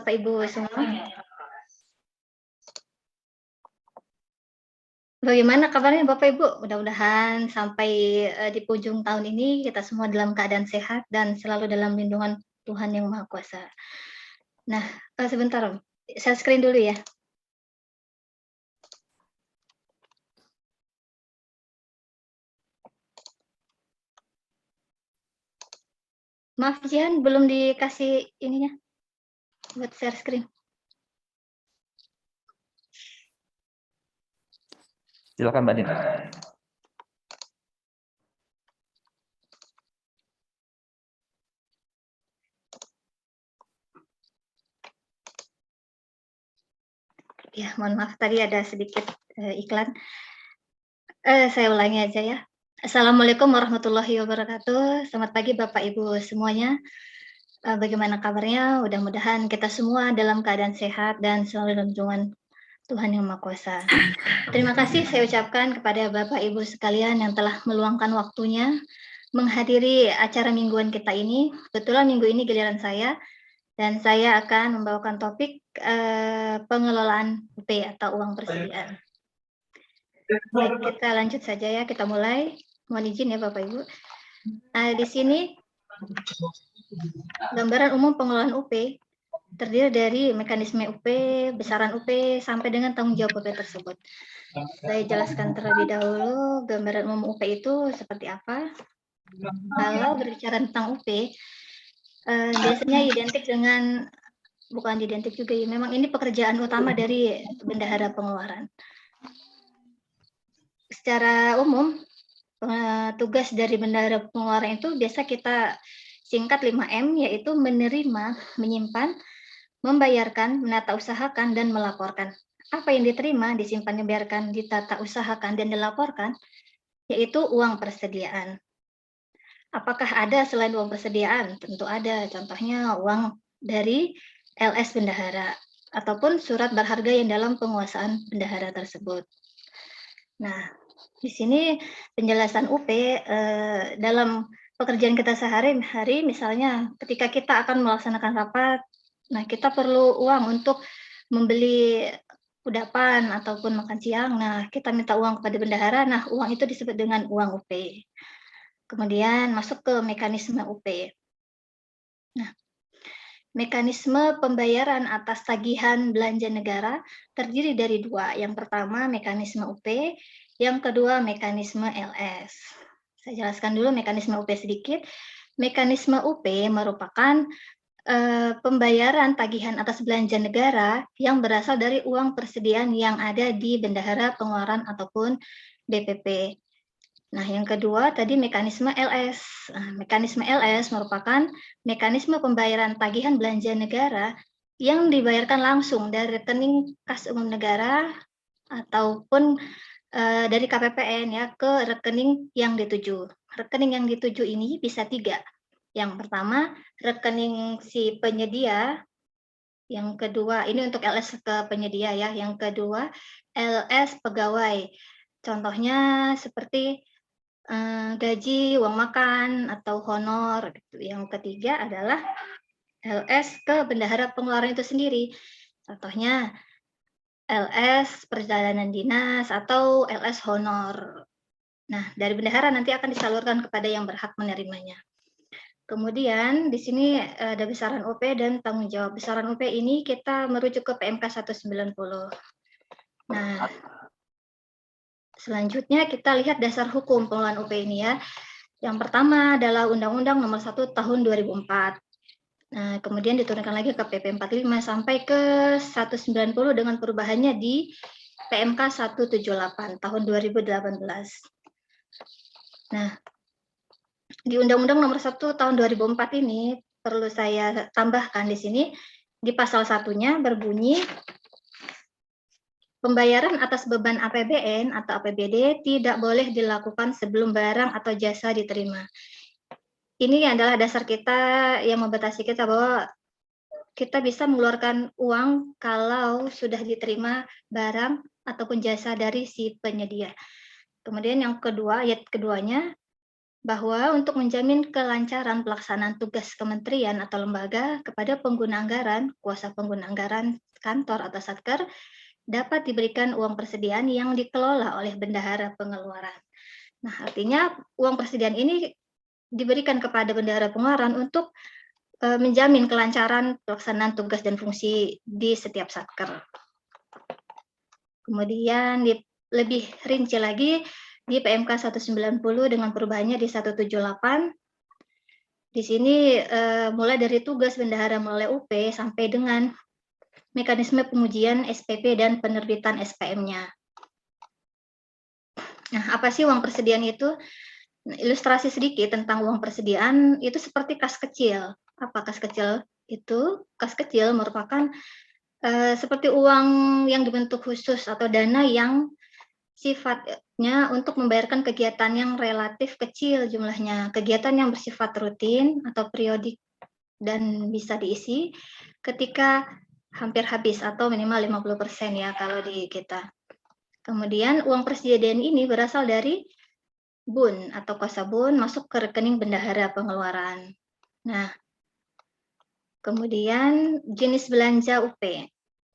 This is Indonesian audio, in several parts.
Bapak Ibu semua. Bagaimana kabarnya Bapak Ibu? Mudah-mudahan sampai di penghujung tahun ini kita semua dalam keadaan sehat dan selalu dalam lindungan Tuhan Yang Maha Kuasa. Nah, sebentar, saya screen dulu ya. Maaf Jihan, belum dikasih ininya buat share screen. Silakan Mbak Dina. Ya, mohon maaf tadi ada sedikit iklan. Saya ulangi aja ya. Assalamualaikum warahmatullahi wabarakatuh. Selamat pagi Bapak Ibu semuanya. Bagaimana kabarnya? Mudah-mudahan kita semua dalam keadaan sehat dan selalu dalam lindungan Tuhan Yang Maha Kuasa. Terima kasih saya ucapkan kepada Bapak Ibu sekalian yang telah meluangkan waktunya menghadiri acara mingguan kita ini. Kebetulan minggu ini giliran saya dan saya akan membawakan topik pengelolaan UP atau uang persediaan. Baik, kita lanjut saja ya, kita mulai. Mohon izin ya Bapak Ibu. Di sini gambaran umum pengelolaan UP terdiri dari mekanisme UP, besaran UP, sampai dengan tanggung jawab UP tersebut. Saya jelaskan terlebih dahulu gambaran umum UP itu seperti apa. Kalau berbicara tentang UP, biasanya identik dengan, bukan identik juga ya, memang ini pekerjaan utama dari bendahara pengeluaran. Secara umum, tugas dari bendahara pengeluaran itu biasa kita singkat 5M, yaitu menerima, menyimpan, membayarkan, menata usahakan, dan melaporkan. Apa yang diterima, disimpan, dibayarkan, ditata usahakan, dan dilaporkan, yaitu uang persediaan. Apakah ada selain uang persediaan? Tentu ada, contohnya uang dari LS bendahara, ataupun surat berharga yang dalam penguasaan bendahara tersebut. Nah, di sini penjelasan UP dalam pekerjaan kita sehari-hari, misalnya ketika kita akan melaksanakan rapat, nah kita perlu uang untuk membeli kudapan ataupun makan siang, nah kita minta uang kepada bendahara, nah uang itu disebut dengan uang UP. Kemudian masuk ke mekanisme UP. Nah, mekanisme pembayaran atas tagihan belanja negara terdiri dari dua. Yang pertama mekanisme UP, yang kedua mekanisme LS. Saya jelaskan dulu mekanisme UP sedikit. Mekanisme UP merupakan pembayaran tagihan atas belanja negara yang berasal dari uang persediaan yang ada di bendahara pengeluaran ataupun BPP. Nah, yang kedua tadi mekanisme LS. Nah, mekanisme LS merupakan mekanisme pembayaran tagihan belanja negara yang dibayarkan langsung dari rekening kas umum negara ataupun dari KPPN ya ke rekening yang dituju. Rekening yang dituju ini bisa 3. Yang pertama, rekening si penyedia. Yang kedua, ini untuk LS ke penyedia ya. Yang kedua, LS pegawai. Contohnya seperti gaji, uang makan, atau honor. Yang ketiga adalah LS ke bendahara pengeluaran itu sendiri. Contohnya LS perjalanan dinas atau LS honor. Nah, dari bendahara nanti akan disalurkan kepada yang berhak menerimanya. Kemudian di sini ada besaran UP dan tanggung jawab. Besaran UP ini kita merujuk ke PMK 190. Nah, selanjutnya kita lihat dasar hukum pengelolaan UP ini ya. Yang pertama adalah Undang-Undang Nomor 1 Tahun 2004. Nah, kemudian diturunkan lagi ke PP 45 sampai ke 190 dengan perubahannya di PMK 178 tahun 2018. Nah, di Undang-Undang Nomor 1 Tahun 2004 ini perlu saya tambahkan di sini, di pasal 1-nya berbunyi pembayaran atas beban APBN atau APBD tidak boleh dilakukan sebelum barang atau jasa diterima. Ini adalah dasar kita yang membatasi kita bahwa kita bisa mengeluarkan uang kalau sudah diterima barang ataupun jasa dari si penyedia. Kemudian yang kedua, ayat keduanya, bahwa untuk menjamin kelancaran pelaksanaan tugas kementerian atau lembaga kepada pengguna anggaran, kuasa pengguna anggaran kantor atau satker dapat diberikan uang persediaan yang dikelola oleh bendahara pengeluaran. Nah, artinya uang persediaan ini diberikan kepada bendahara pengeluaran untuk menjamin kelancaran pelaksanaan tugas dan fungsi di setiap satker. Kemudian lebih rinci lagi di PMK 190 dengan perubahannya di 178. Di sini mulai dari tugas bendahara melalui UP sampai dengan mekanisme pengujian SPP dan penerbitan SPM-nya. Nah, apa sih uang persediaan itu? Ilustrasi sedikit tentang uang persediaan itu seperti kas kecil. Apa kas kecil itu? Kas kecil merupakan seperti uang yang dibentuk khusus atau dana yang sifatnya untuk membayarkan kegiatan yang relatif kecil jumlahnya. Kegiatan yang bersifat rutin atau periodik dan bisa diisi ketika hampir habis atau minimal 50% ya kalau di kita. Kemudian uang persediaan ini berasal dari BUN atau Kosabun masuk ke rekening bendahara pengeluaran. Nah, kemudian jenis belanja UP.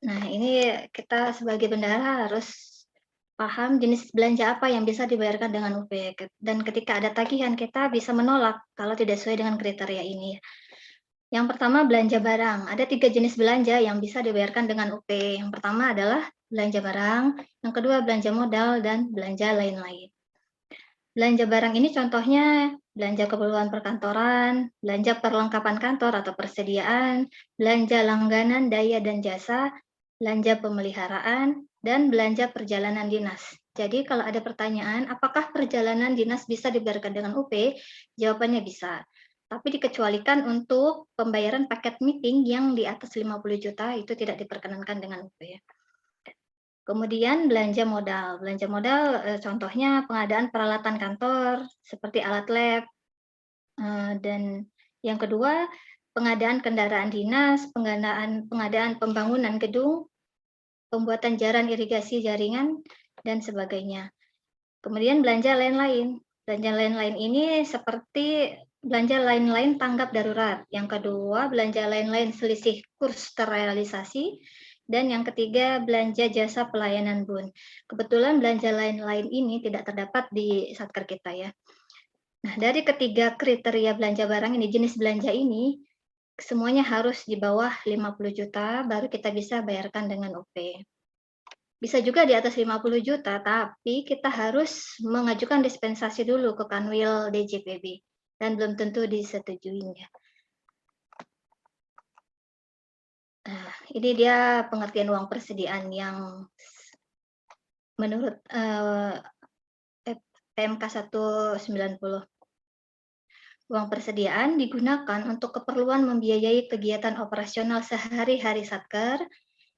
Nah, ini kita sebagai bendahara harus paham jenis belanja apa yang bisa dibayarkan dengan UP. Dan ketika ada tagihan, kita bisa menolak kalau tidak sesuai dengan kriteria ini. Yang pertama belanja barang. Ada 3 jenis belanja yang bisa dibayarkan dengan UP. Yang pertama adalah belanja barang, yang kedua belanja modal, dan belanja lain-lain. Belanja barang ini contohnya belanja keperluan perkantoran, belanja perlengkapan kantor atau persediaan, belanja langganan daya dan jasa, belanja pemeliharaan, dan belanja perjalanan dinas. Jadi kalau ada pertanyaan, apakah perjalanan dinas bisa dibayarkan dengan UP? Jawabannya bisa. Tapi dikecualikan untuk pembayaran paket meeting yang di atas 50 juta itu tidak diperkenankan dengan UP. Kemudian belanja modal. Belanja modal contohnya pengadaan peralatan kantor seperti alat lab, dan yang kedua pengadaan kendaraan dinas, pengadaan pembangunan gedung, pembuatan jalan irigasi jaringan, dan sebagainya. Kemudian belanja lain-lain. Belanja lain-lain ini seperti belanja lain-lain tanggap darurat. Yang kedua, belanja lain-lain selisih kurs terrealisasi. Dan yang ketiga, belanja jasa pelayanan BUN. Kebetulan belanja lain-lain ini tidak terdapat di satker kita ya. Nah, dari ketiga kriteria belanja barang ini, jenis belanja ini, semuanya harus di bawah 50 juta, baru kita bisa bayarkan dengan UP. Bisa juga di atas 50 juta, tapi kita harus mengajukan dispensasi dulu ke Kanwil DJPB dan belum tentu disetujuinya. Nah, ini dia pengertian uang persediaan yang menurut PMK 190. Uang persediaan digunakan untuk keperluan membiayai kegiatan operasional sehari-hari satker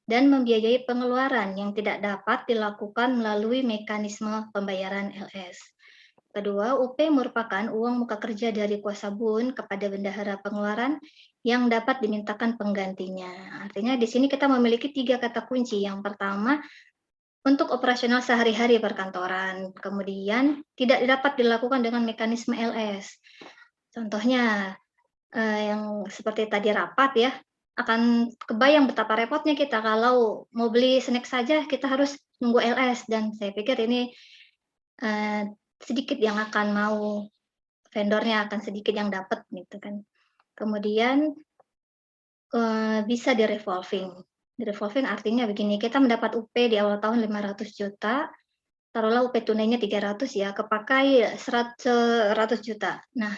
dan membiayai pengeluaran yang tidak dapat dilakukan melalui mekanisme pembayaran LS. Kedua, UP merupakan uang muka kerja dari kuasa BUN kepada bendahara pengeluaran yang dapat dimintakan penggantinya. Artinya di sini kita memiliki 3 kata kunci. Yang pertama, untuk operasional sehari-hari perkantoran. Kemudian, tidak dapat dilakukan dengan mekanisme LS. Contohnya, yang seperti tadi rapat ya, akan kebayang betapa repotnya kita kalau mau beli snack saja kita harus nunggu LS dan saya pikir ini sedikit yang akan mau, vendornya akan sedikit yang dapat gitu kan. Kemudian bisa di-revolving. Di-revolving artinya begini, kita mendapat UP di awal tahun 500 juta, taruhlah UP tunainya 300 ya, kepakai 100 juta. Nah,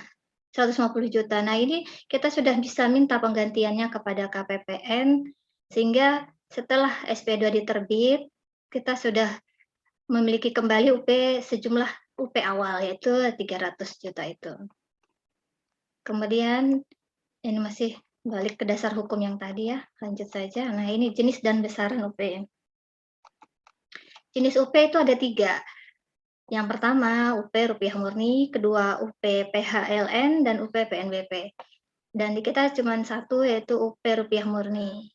150 juta. Nah, ini kita sudah bisa minta penggantiannya kepada KPPN, sehingga setelah SP2 diterbit, kita sudah memiliki kembali UP sejumlah UP awal, yaitu 300 juta itu. Kemudian, ini masih balik ke dasar hukum yang tadi ya, lanjut saja. Nah, ini jenis dan besaran UP. Jenis UP itu ada 3. Yang pertama, UP rupiah murni, kedua UP PHLN, dan UP PNBP. Dan di kita cuma satu, yaitu UP rupiah murni.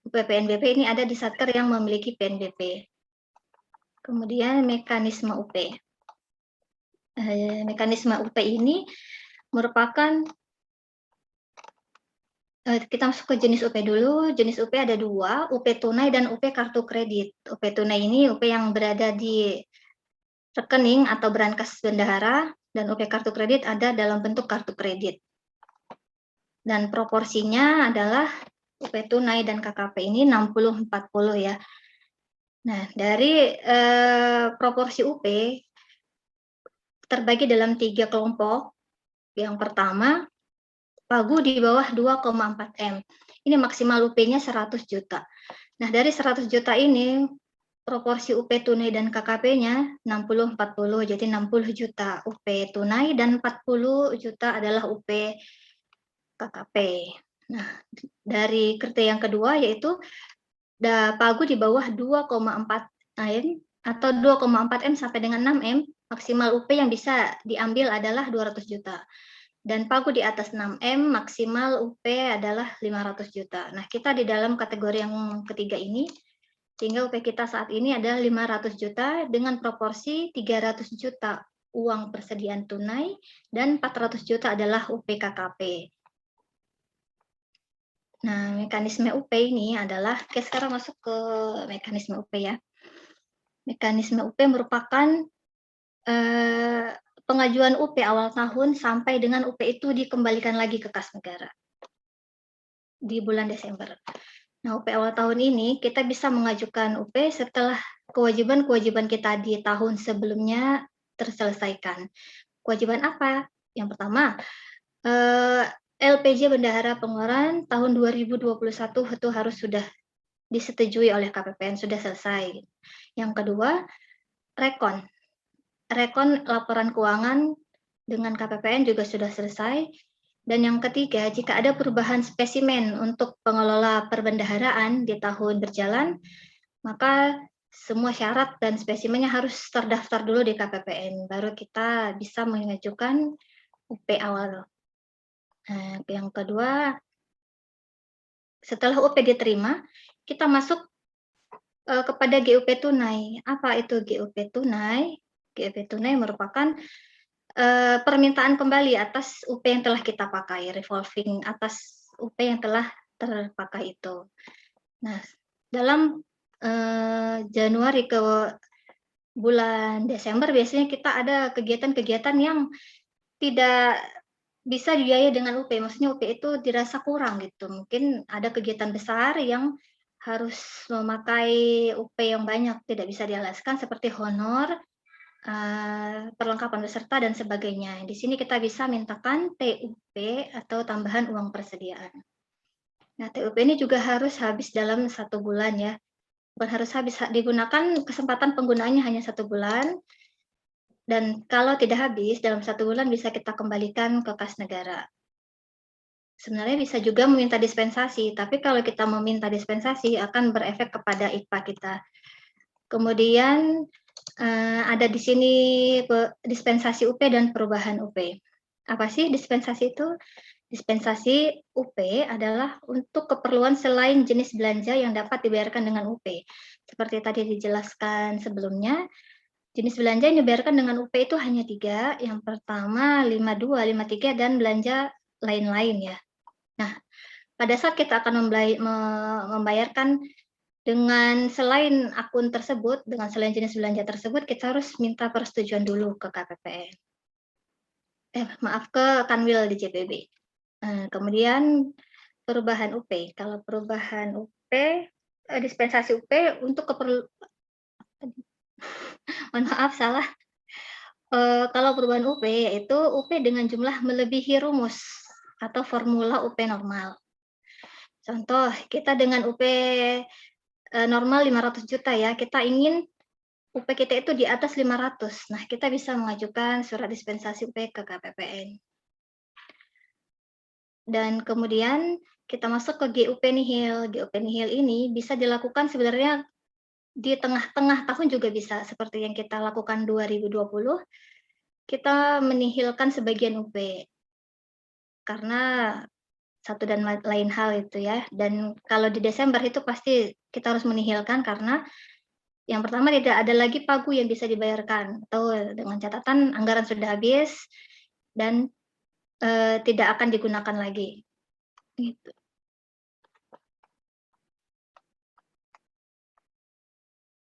UP PNBP ini ada di satker yang memiliki PNBP. Kemudian mekanisme UP. Mekanisme UP ini merupakan kita masuk ke jenis UP dulu. Jenis UP ada 2, UP tunai dan UP kartu kredit. UP tunai ini UP yang berada di rekening atau brankas bendahara, dan UP kartu kredit ada dalam bentuk kartu kredit. Dan proporsinya adalah UP tunai dan KKP ini 60-40 ya. Nah, dari proporsi UP terbagi dalam 3 kelompok. Yang pertama, pagu di bawah 2,4 M. Ini maksimal UP-nya 100 juta. Nah, dari 100 juta ini, proporsi UP tunai dan KKP-nya 60-40, jadi 60 juta UP tunai dan 40 juta adalah UP KKP. Nah, dari kriteria yang kedua yaitu pagu di bawah 2,4 M atau 2,4 M sampai dengan 6 M, maksimal UP yang bisa diambil adalah 200 juta. Dan pagu di atas 6 M, maksimal UP adalah 500 juta. Nah, kita di dalam kategori yang ketiga ini, sehingga UP kita saat ini adalah 500 juta dengan proporsi 300 juta uang persediaan tunai dan 400 juta adalah UP KKP. Nah, mekanisme UP ini adalah, oke, sekarang masuk ke mekanisme UP ya. Mekanisme UP merupakan pengajuan UP awal tahun sampai dengan UP itu dikembalikan lagi ke kas negara di bulan Desember. Nah, UP awal tahun ini kita bisa mengajukan UP setelah kewajiban-kewajiban kita di tahun sebelumnya terselesaikan. Kewajiban apa? Yang pertama, LPJ Bendahara Pengeluaran tahun 2021 itu harus sudah disetujui oleh KPPN, sudah selesai. Yang kedua, rekon laporan keuangan dengan KPPN juga sudah selesai. Dan yang ketiga, jika ada perubahan spesimen untuk pengelola perbendaharaan di tahun berjalan, maka semua syarat dan spesimennya harus terdaftar dulu di KPPN, baru kita bisa mengajukan UP awal. Nah, yang kedua, setelah UP diterima, kita masuk kepada GUP tunai. Apa itu GUP tunai? GUP tunai merupakan permintaan kembali atas UP yang telah kita pakai, revolving atas UP yang telah terpakai itu. Nah, dalam Januari ke bulan Desember biasanya kita ada kegiatan-kegiatan yang tidak bisa dibiayai dengan UP, maksudnya UP itu dirasa kurang gitu. Mungkin ada kegiatan besar yang harus memakai UP yang banyak, tidak bisa dialaskan seperti honor, perlengkapan peserta dan sebagainya. Di sini kita bisa mintakan TUP atau tambahan uang persediaan. Nah, TUP ini juga harus habis dalam 1 bulan ya. Bukan harus habis, digunakan, kesempatan penggunaannya hanya 1 bulan. Dan kalau tidak habis dalam 1 bulan bisa kita kembalikan ke kas negara. Sebenarnya bisa juga meminta dispensasi, tapi kalau kita meminta dispensasi akan berefek kepada IPA kita. Kemudian ada di sini dispensasi UP dan perubahan UP. Apa sih dispensasi itu? Dispensasi UP adalah untuk keperluan selain jenis belanja yang dapat dibayarkan dengan UP. Seperti tadi dijelaskan sebelumnya, jenis belanja yang dibayarkan dengan UP itu hanya 3. Yang pertama 52, 53, dan belanja lain-lain ya. Nah, pada saat kita akan membayarkan dengan selain akun tersebut, dengan selain jenis belanja tersebut, kita harus minta persetujuan dulu ke KPPN. Ke Kanwil di JPB. Kemudian perubahan UP. Kalau perubahan UP, dispensasi UP untuk mohon maaf salah. Kalau perubahan UP yaitu UP dengan jumlah melebihi rumus atau formula UP normal. Contoh, kita dengan UP normal 500 juta ya, kita ingin UP kita itu di atas 500. Nah, kita bisa mengajukan surat dispensasi UP ke KPPN. Dan kemudian kita masuk ke GUP nihil. GUP nihil ini bisa dilakukan sebenarnya di tengah-tengah tahun juga bisa, seperti yang kita lakukan 2020, kita menihilkan sebagian UP. Karena satu dan lain hal itu ya. Dan kalau di Desember itu pasti kita harus menihilkan karena Yang pertama, tidak ada lagi pagu yang bisa dibayarkan, atau dengan catatan anggaran sudah habis dan tidak akan digunakan lagi. Gitu.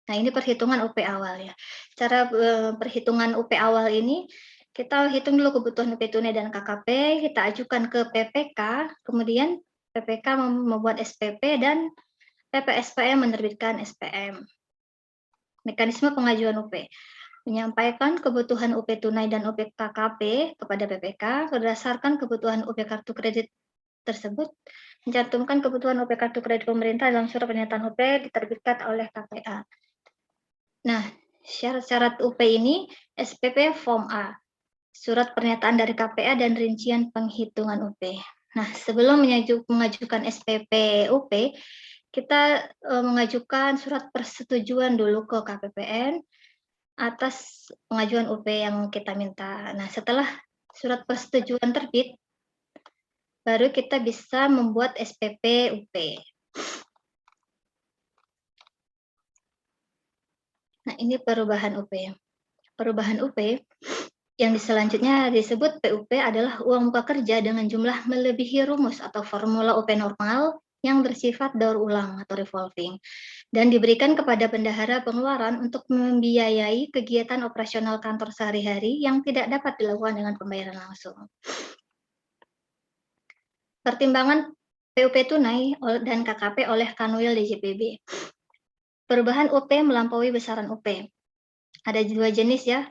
Nah, ini perhitungan UP awal ya. Cara perhitungan UP awal ini, kita hitung dulu kebutuhan UP tunai dan KKP, kita ajukan ke PPK, kemudian PPK membuat SPP dan PPSPM menerbitkan SPM. Mekanisme pengajuan UP. Menyampaikan kebutuhan UP tunai dan UP KKP kepada PPK berdasarkan kebutuhan UP kartu kredit tersebut, mencantumkan kebutuhan UP kartu kredit pemerintah dalam surat pernyataan UP diterbitkan oleh KPA. Nah, syarat-syarat UP ini SPP Form A, surat pernyataan dari KPA dan rincian penghitungan UP. Nah, sebelum mengajukan SPP UP, kita mengajukan surat persetujuan dulu ke KPPN atas pengajuan UP yang kita minta. Nah, setelah surat persetujuan terbit, baru kita bisa membuat SPP UP. Nah, ini perubahan UP. Perubahan UP yang selanjutnya disebut PUP adalah uang muka kerja dengan jumlah melebihi rumus atau formula UP normal yang bersifat daur ulang atau revolving dan diberikan kepada bendahara pengeluaran untuk membiayai kegiatan operasional kantor sehari-hari yang tidak dapat dilakukan dengan pembayaran langsung. Pertimbangan PUP tunai dan KKP oleh Kanwil DJPB. Perubahan UP melampaui besaran UP. Ada 2 jenis ya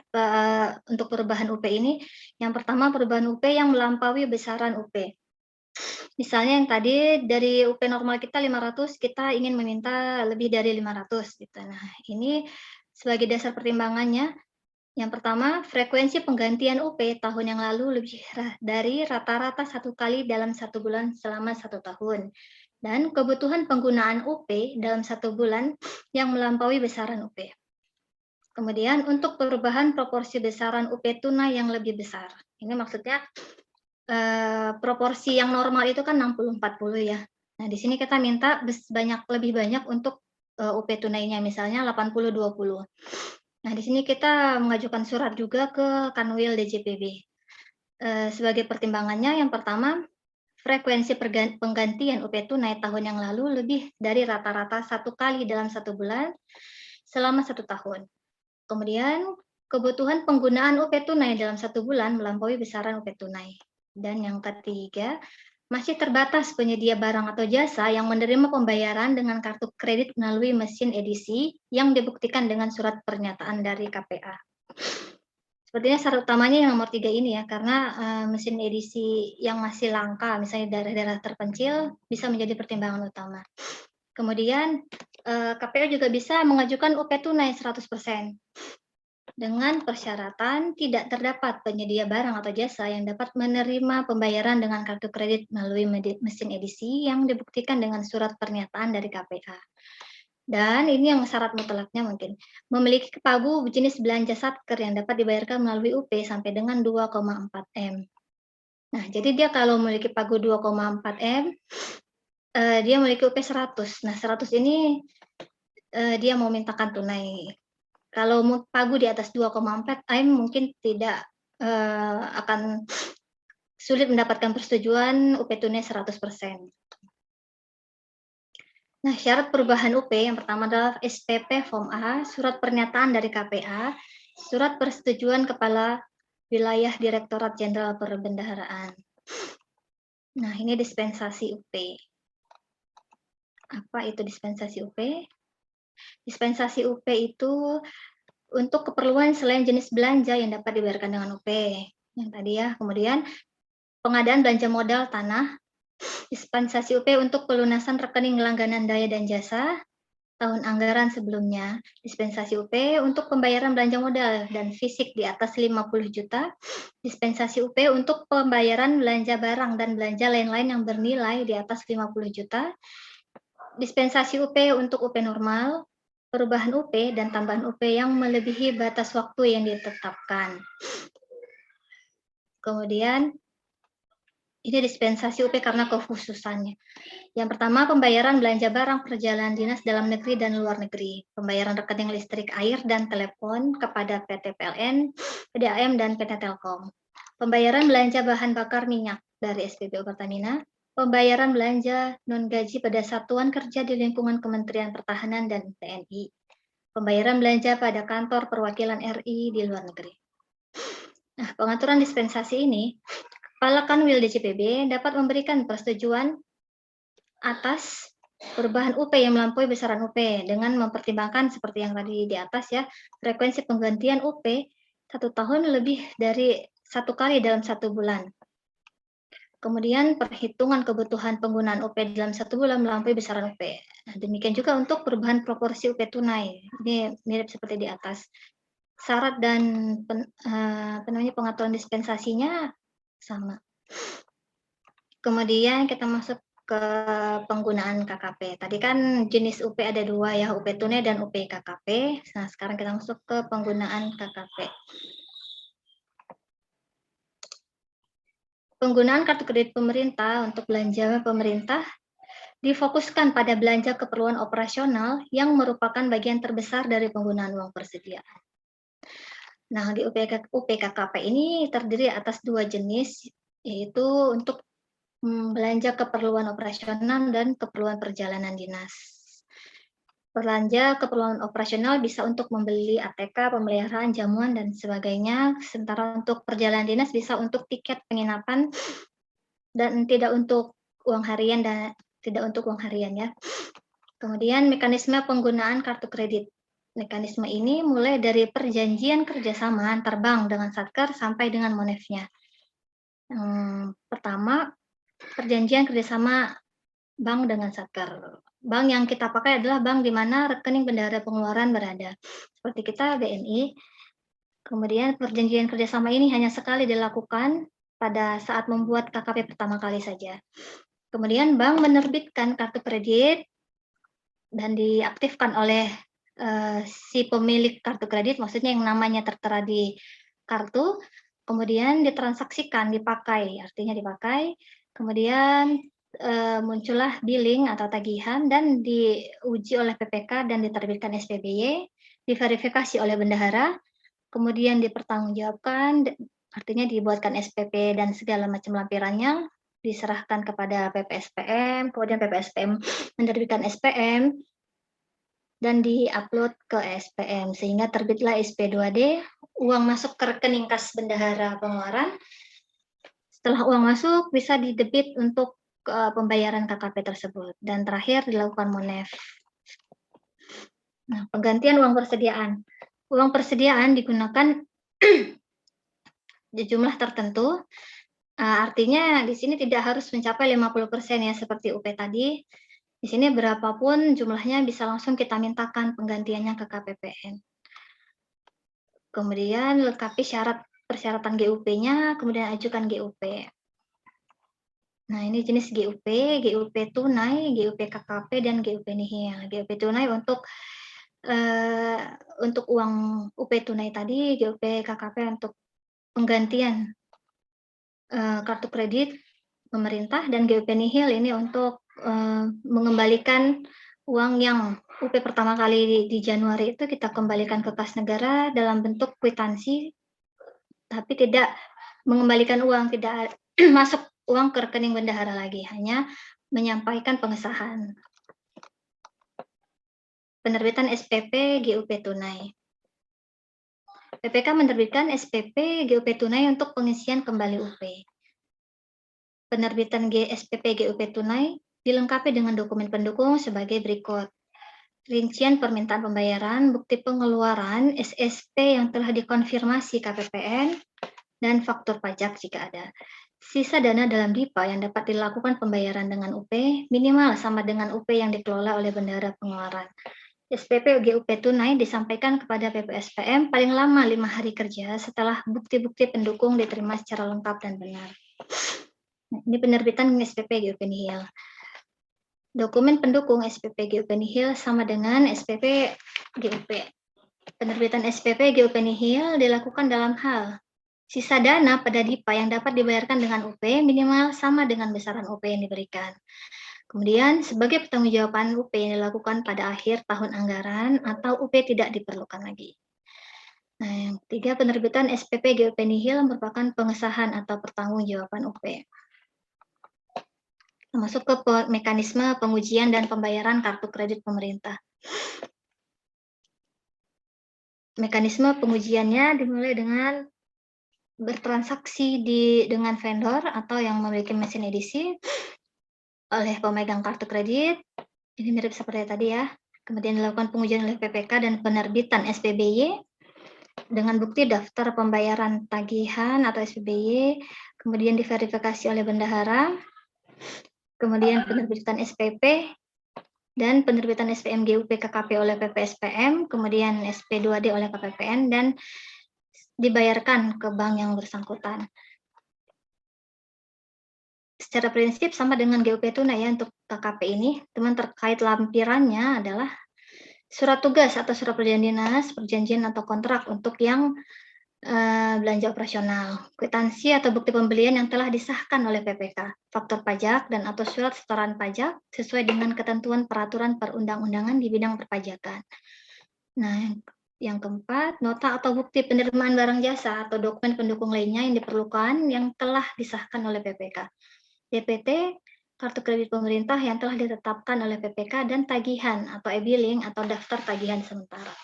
untuk perubahan UP ini. Yang pertama, perubahan UP yang melampaui besaran UP. Misalnya yang tadi dari UP normal kita 500, kita ingin meminta lebih dari 500 gitu. Nah, ini sebagai dasar pertimbangannya, yang pertama, frekuensi penggantian UP tahun yang lalu lebih dari rata-rata 1 kali dalam 1 bulan selama 1 tahun. Dan kebutuhan penggunaan UP dalam 1 bulan yang melampaui besaran UP. Kemudian untuk perubahan proporsi besaran UP tunai yang lebih besar. Ini maksudnya proporsi yang normal itu kan 60-40 ya. Nah, di sini kita minta lebih banyak untuk UP tunainya, misalnya 80-20. Nah, di sini kita mengajukan surat juga ke Kanwil DJPB. Sebagai pertimbangannya, yang pertama, frekuensi penggantian UP tunai tahun yang lalu lebih dari rata-rata 1 kali dalam 1 bulan selama 1 tahun. Kemudian, kebutuhan penggunaan UP tunai dalam 1 bulan melampaui besaran UP tunai. Dan yang ketiga, masih terbatas penyedia barang atau jasa yang menerima pembayaran dengan kartu kredit melalui mesin edisi yang dibuktikan dengan surat pernyataan dari KPA. Sepertinya syarat utamanya yang nomor 3 ini ya, karena mesin edisi yang masih langka, misalnya daerah-daerah terpencil, bisa menjadi pertimbangan utama. Kemudian, KPA juga bisa mengajukan UP tunai 100%. Dengan persyaratan tidak terdapat penyedia barang atau jasa yang dapat menerima pembayaran dengan kartu kredit melalui mesin edisi yang dibuktikan dengan surat pernyataan dari KPA. Dan ini yang syarat mutlaknya mungkin, memiliki pagu jenis belanja satker yang dapat dibayarkan melalui UP sampai dengan 2,4 M. Nah, jadi dia kalau memiliki pagu 2,4 M, dia memiliki UP 100. Nah, 100 ini dia mau mintakan tunai. Kalau pagu di atas 2,4 M mungkin tidak akan sulit mendapatkan persetujuan UP tunai 100%. Nah, syarat perubahan UP yang pertama adalah SPP Form A, surat pernyataan dari KPA, surat persetujuan Kepala Wilayah Direktorat Jenderal Perbendaharaan. Nah, ini dispensasi UP. Apa itu dispensasi UP? Dispensasi UP itu untuk keperluan selain jenis belanja yang dapat dibayarkan dengan UP, yang tadi ya. Kemudian pengadaan belanja modal tanah, dispensasi UP untuk pelunasan rekening langganan daya dan jasa tahun anggaran sebelumnya, dispensasi UP untuk pembayaran belanja modal dan fisik di atas 50 juta, dispensasi UP untuk pembayaran belanja barang dan belanja lain-lain yang bernilai di atas 50 juta, dispensasi UP untuk UP normal, perubahan UP dan tambahan UP yang melebihi batas waktu yang ditetapkan. Kemudian Ini dispensasi UP karena kekhususannya. Yang pertama, pembayaran belanja barang perjalanan dinas dalam negeri dan luar negeri. Pembayaran rekening listrik, air, dan telepon kepada PT PLN, PDAM, dan PT Telkom. Pembayaran belanja bahan bakar minyak dari SPBU Pertamina. Pembayaran belanja non-gaji pada satuan kerja di lingkungan Kementerian Pertahanan dan TNI. Pembayaran belanja pada kantor perwakilan RI di luar negeri. Nah, pengaturan dispensasi ini, Kepala Kanwil DJPB dapat memberikan persetujuan atas perubahan UP yang melampaui besaran UP dengan mempertimbangkan seperti yang tadi di atas ya, frekuensi penggantian UP 1 tahun lebih dari 1 kali dalam 1 bulan. Kemudian perhitungan kebutuhan penggunaan UP dalam 1 bulan melampaui besaran UP. Nah, demikian juga untuk perubahan proporsi UP tunai. Ini mirip seperti di atas. Syarat dan pengaturan dispensasinya sama. Kemudian kita masuk ke penggunaan KKP. Tadi kan jenis UP ada 2 ya, UP tunai dan UP KKP. Nah, sekarang kita masuk ke penggunaan KKP. Penggunaan kartu kredit pemerintah untuk belanja pemerintah difokuskan pada belanja keperluan operasional yang merupakan bagian terbesar dari penggunaan uang persediaan. Nah, di UP KKP ini terdiri atas 2 jenis, yaitu untuk belanja keperluan operasional dan keperluan perjalanan dinas. Belanja keperluan operasional bisa untuk membeli ATK, pemeliharaan, jamuan, dan sebagainya. Sementara untuk perjalanan dinas bisa untuk tiket penginapan dan tidak untuk uang harian ya. Kemudian mekanisme penggunaan kartu kredit. Mekanisme ini mulai dari perjanjian kerjasama antar bank dengan Satker sampai dengan monefnya. Pertama, perjanjian kerjasama bank dengan Satker. Bank yang kita pakai adalah bank di mana rekening bendahara pengeluaran berada. Seperti kita BNI. Kemudian perjanjian kerjasama ini hanya sekali dilakukan pada saat membuat KKP pertama kali saja. Kemudian bank menerbitkan kartu kredit dan diaktifkan oleh si pemilik kartu kredit, maksudnya yang namanya tertera di kartu, kemudian ditransaksikan, dipakai, artinya dipakai, kemudian muncullah billing atau tagihan dan diuji oleh PPK dan diterbitkan SPBY, diverifikasi oleh bendahara, kemudian dipertanggungjawabkan, artinya dibuatkan SPP dan segala macam lampirannya, diserahkan kepada PPSPM, kemudian PPSPM menerbitkan SPM, dan diupload ke SPM, sehingga terbitlah SP2D, uang masuk ke rekening kas bendahara pengeluaran. Setelah uang masuk, bisa didebit untuk pembayaran KKP tersebut. Dan terakhir dilakukan monef. Nah, penggantian uang persediaan. Uang persediaan digunakan di jumlah tertentu, artinya di sini tidak harus mencapai 50% ya, seperti UP tadi. Di sini berapapun jumlahnya bisa langsung kita mintakan penggantiannya ke KPPN. Kemudian lengkapi persyaratan GUP-nya, kemudian ajukan GUP. Nah, ini jenis GUP, GUP tunai, GUP KKP, dan GUP nihil. GUP tunai untuk uang UP tunai tadi, GUP KKP untuk penggantian kartu kredit pemerintah, dan GUP nihil ini untuk mengembalikan uang yang UP pertama kali di Januari itu kita kembalikan ke kas negara dalam bentuk kwitansi, tapi tidak mengembalikan uang, tidak masuk uang ke rekening bendahara lagi, hanya menyampaikan pengesahan. Penerbitan SPP GUP tunai. PPK menerbitkan SPP GUP tunai untuk pengisian kembali UP. Penerbitan SPP GUP tunai dilengkapi dengan dokumen pendukung sebagai berikut. Rincian permintaan pembayaran, bukti pengeluaran, SSP yang telah dikonfirmasi KPPN, dan faktur pajak jika ada. Sisa dana dalam DIPA yang dapat dilakukan pembayaran dengan UP minimal sama dengan UP yang dikelola oleh bendahara pengeluaran. SPP GUP tunai disampaikan kepada PPSPM paling lama 5 hari kerja setelah bukti-bukti pendukung diterima secara lengkap dan benar. Ini penerbitan SPP GUP nihil. Dokumen pendukung SPP GUP nihil sama dengan SPP GUP. Penerbitan SPP GUP nihil dilakukan dalam hal Sisa dana pada DIPA yang dapat dibayarkan dengan UP minimal sama dengan besaran UP yang diberikan. Kemudian, sebagai pertanggungjawaban UP yang dilakukan pada akhir tahun anggaran atau UP tidak diperlukan lagi. Nah, yang ketiga, penerbitan SPP GUP nihil merupakan pengesahan atau pertanggungjawaban UP. Masuk ke mekanisme pengujian dan pembayaran kartu kredit pemerintah. Mekanisme pengujiannya dimulai dengan bertransaksi dengan vendor atau yang memiliki mesin edisi oleh pemegang kartu kredit. Ini mirip seperti tadi ya. Kemudian dilakukan pengujian oleh PPK dan penerbitan SPBY dengan bukti daftar pembayaran tagihan atau SPBY, kemudian diverifikasi oleh bendahara, kemudian penerbitan SPP, dan penerbitan SPM GUP KKP oleh PPSPM, kemudian SP2D oleh KPPN, dan dibayarkan ke bank yang bersangkutan. Secara prinsip sama dengan GUP tunai ya untuk KKP ini, teman terkait lampirannya adalah surat tugas atau surat perjanjian dinas, perjanjian atau kontrak untuk yang belanja operasional, kwitansi atau bukti pembelian yang telah disahkan oleh PPK, faktur pajak dan atau surat setoran pajak sesuai dengan ketentuan peraturan perundang-undangan di bidang perpajakan. Nah, yang keempat, nota atau bukti penerimaan barang jasa atau dokumen pendukung lainnya yang diperlukan yang telah disahkan oleh PPK. DPT, kartu kredit pemerintah yang telah ditetapkan oleh PPK, dan tagihan atau e-billing atau daftar tagihan sementara.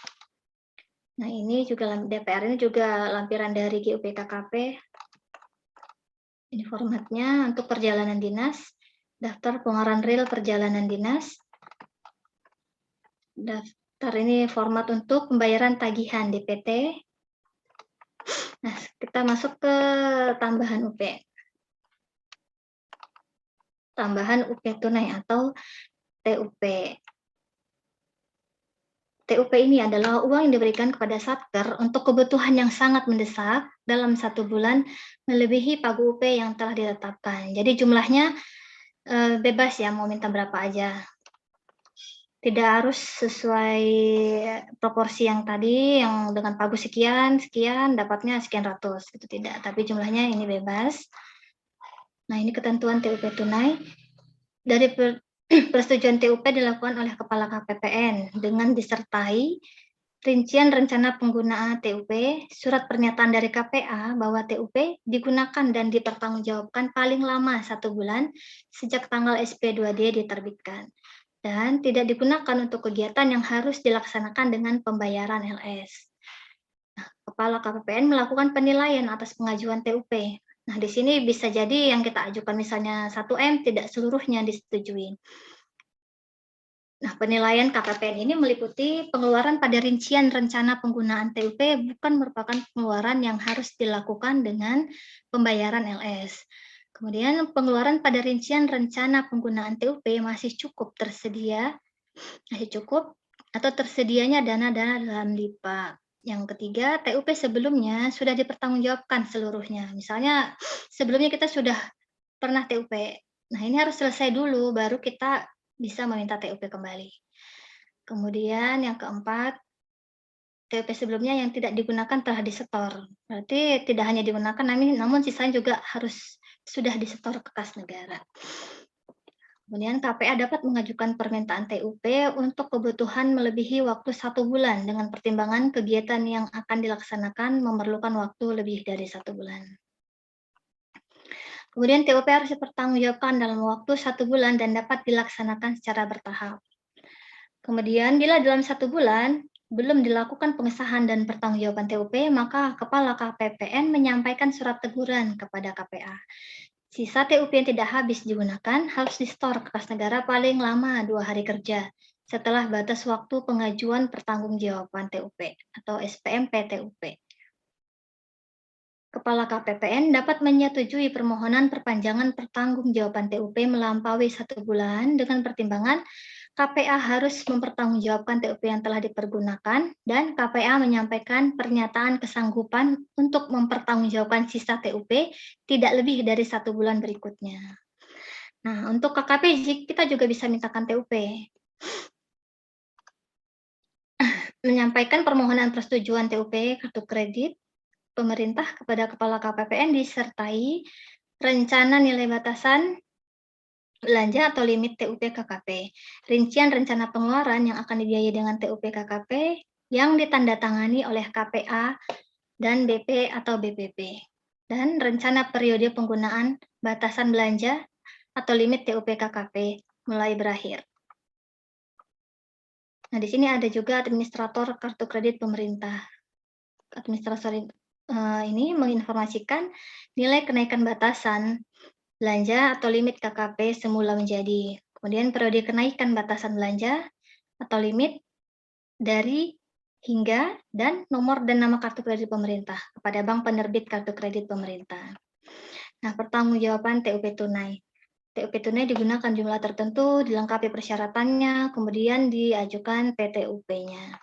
Nah, ini juga DPR ini juga lampiran dari GUP KKP. Ini formatnya untuk perjalanan dinas, daftar pengeluaran real perjalanan dinas, daftar ini format untuk pembayaran tagihan DPT. Nah, kita masuk ke tambahan UP. Tambahan UP tunai atau TUP. TUP ini adalah uang yang diberikan kepada Satker untuk kebutuhan yang sangat mendesak dalam 1 bulan melebihi pagu UP yang telah ditetapkan. Jadi jumlahnya bebas ya, mau minta berapa aja. Tidak harus sesuai proporsi yang tadi, yang dengan pagu sekian, dapatnya sekian ratus, gitu tidak. Tapi jumlahnya ini bebas. Nah, ini ketentuan TUP tunai. Dari persetujuan TUP dilakukan oleh Kepala KPPN dengan disertai rincian rencana penggunaan TUP, surat pernyataan dari KPA bahwa TUP digunakan dan dipertanggungjawabkan paling lama 1 bulan sejak tanggal SP2D diterbitkan, dan tidak digunakan untuk kegiatan yang harus dilaksanakan dengan pembayaran LS. Nah, Kepala KPPN melakukan penilaian atas pengajuan TUP. Nah, di sini bisa jadi yang kita ajukan misalnya 1M tidak seluruhnya disetujui. Nah, penilaian KPPN ini meliputi pengeluaran pada rincian rencana penggunaan TUP bukan merupakan pengeluaran yang harus dilakukan dengan pembayaran LS. Kemudian pengeluaran pada rincian rencana penggunaan TUP masih cukup atau tersedianya dana-dana dalam DIPA. Yang ketiga, TUP sebelumnya sudah dipertanggungjawabkan seluruhnya. Misalnya sebelumnya kita sudah pernah TUP. Nah, ini harus selesai dulu baru kita bisa meminta TUP kembali. Kemudian yang keempat, TUP sebelumnya yang tidak digunakan telah disetor. Berarti tidak hanya digunakan, namun sisanya juga harus sudah disetor ke kas negara. Kemudian KPA dapat mengajukan permintaan TUP untuk kebutuhan melebihi waktu 1 bulan dengan pertimbangan kegiatan yang akan dilaksanakan memerlukan waktu lebih dari 1 bulan. Kemudian TUP harus dipertanggungjawabkan dalam waktu 1 bulan dan dapat dilaksanakan secara bertahap. Kemudian bila dalam 1 bulan belum dilakukan pengesahan dan pertanggungjawaban TUP, maka Kepala KPPN menyampaikan surat teguran kepada KPA. Sisa TUP yang tidak habis digunakan harus disetor ke kas negara paling lama 2 hari kerja setelah batas waktu pengajuan pertanggungjawaban TUP atau SPMP-TUP. Kepala KPPN dapat menyetujui permohonan perpanjangan pertanggungjawaban TUP melampaui 1 bulan dengan pertimbangan KPA harus mempertanggungjawabkan TUP yang telah dipergunakan dan KPA menyampaikan pernyataan kesanggupan untuk mempertanggungjawabkan sisa TUP tidak lebih dari 1 bulan berikutnya. Nah, untuk KKP kita juga bisa mintakan TUP. Menyampaikan permohonan persetujuan TUP kartu kredit pemerintah kepada Kepala KPPN disertai rencana nilai batasan belanja atau limit TUP KKP, rincian rencana pengeluaran yang akan dibiayai dengan TUP KKP yang ditandatangani oleh KPA dan BP atau BPP, dan rencana periode penggunaan batasan belanja atau limit TUP KKP mulai berakhir. Nah, di sini ada juga administrator kartu kredit pemerintah. Administrator ini menginformasikan nilai kenaikan batasan belanja atau limit KKP semula menjadi, kemudian periode kenaikan batasan belanja atau limit dari, hingga, dan nomor dan nama kartu kredit pemerintah kepada bank penerbit kartu kredit pemerintah. Nah, pertanggungjawaban TUP tunai. TUP tunai digunakan jumlah tertentu, dilengkapi persyaratannya, kemudian diajukan PTUP-nya.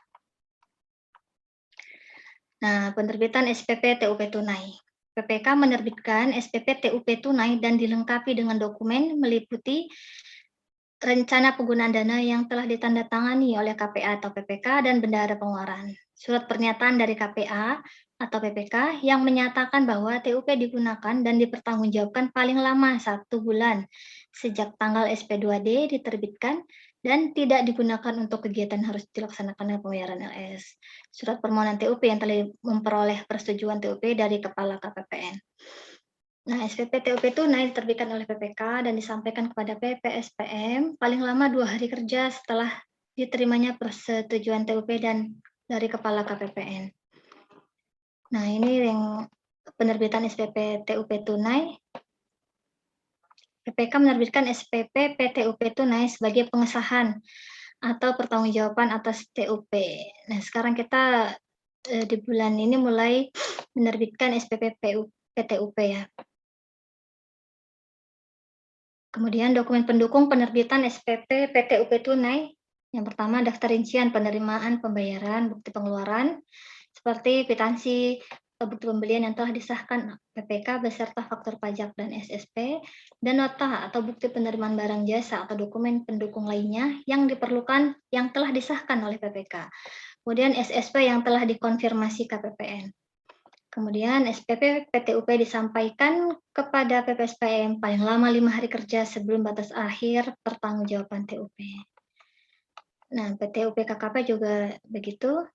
Nah, penerbitan SPP TUP tunai. PPK menerbitkan SPP TUP tunai dan dilengkapi dengan dokumen meliputi rencana penggunaan dana yang telah ditandatangani oleh KPA atau PPK dan bendahara pengeluaran. Surat pernyataan dari KPA atau PPK yang menyatakan bahwa TUP digunakan dan dipertanggungjawabkan paling lama 1 bulan sejak tanggal SP2D diterbitkan dan tidak digunakan untuk kegiatan harus dilaksanakan pembayaran LS. Surat permohonan TUP yang telah memperoleh persetujuan TUP dari Kepala KPPN. Nah, SPP TUP tunai diterbitkan oleh PPK dan disampaikan kepada PPSPM paling lama 2 hari kerja setelah diterimanya persetujuan TUP dan dari Kepala KPPN. Nah, ini yang penerbitan SPP TUP tunai. PPK menerbitkan SPP PTUP tunai sebagai pengesahan atau pertanggungjawaban atas TUP. Nah, sekarang kita di bulan ini mulai menerbitkan SPP PTUP ya. Kemudian dokumen pendukung penerbitan SPP PTUP tunai. Yang pertama, daftar rincian penerimaan pembayaran bukti pengeluaran seperti kwitansi bukti pembelian yang telah disahkan PPK beserta faktur pajak dan SSP, dan nota atau bukti penerimaan barang jasa atau dokumen pendukung lainnya yang diperlukan yang telah disahkan oleh PPK. Kemudian SSP yang telah dikonfirmasi KPPN. Kemudian SPP PTUP disampaikan kepada PPSPM paling lama 5 hari kerja sebelum batas akhir pertanggungjawaban TUP. Nah, PTUP KKP juga begitu.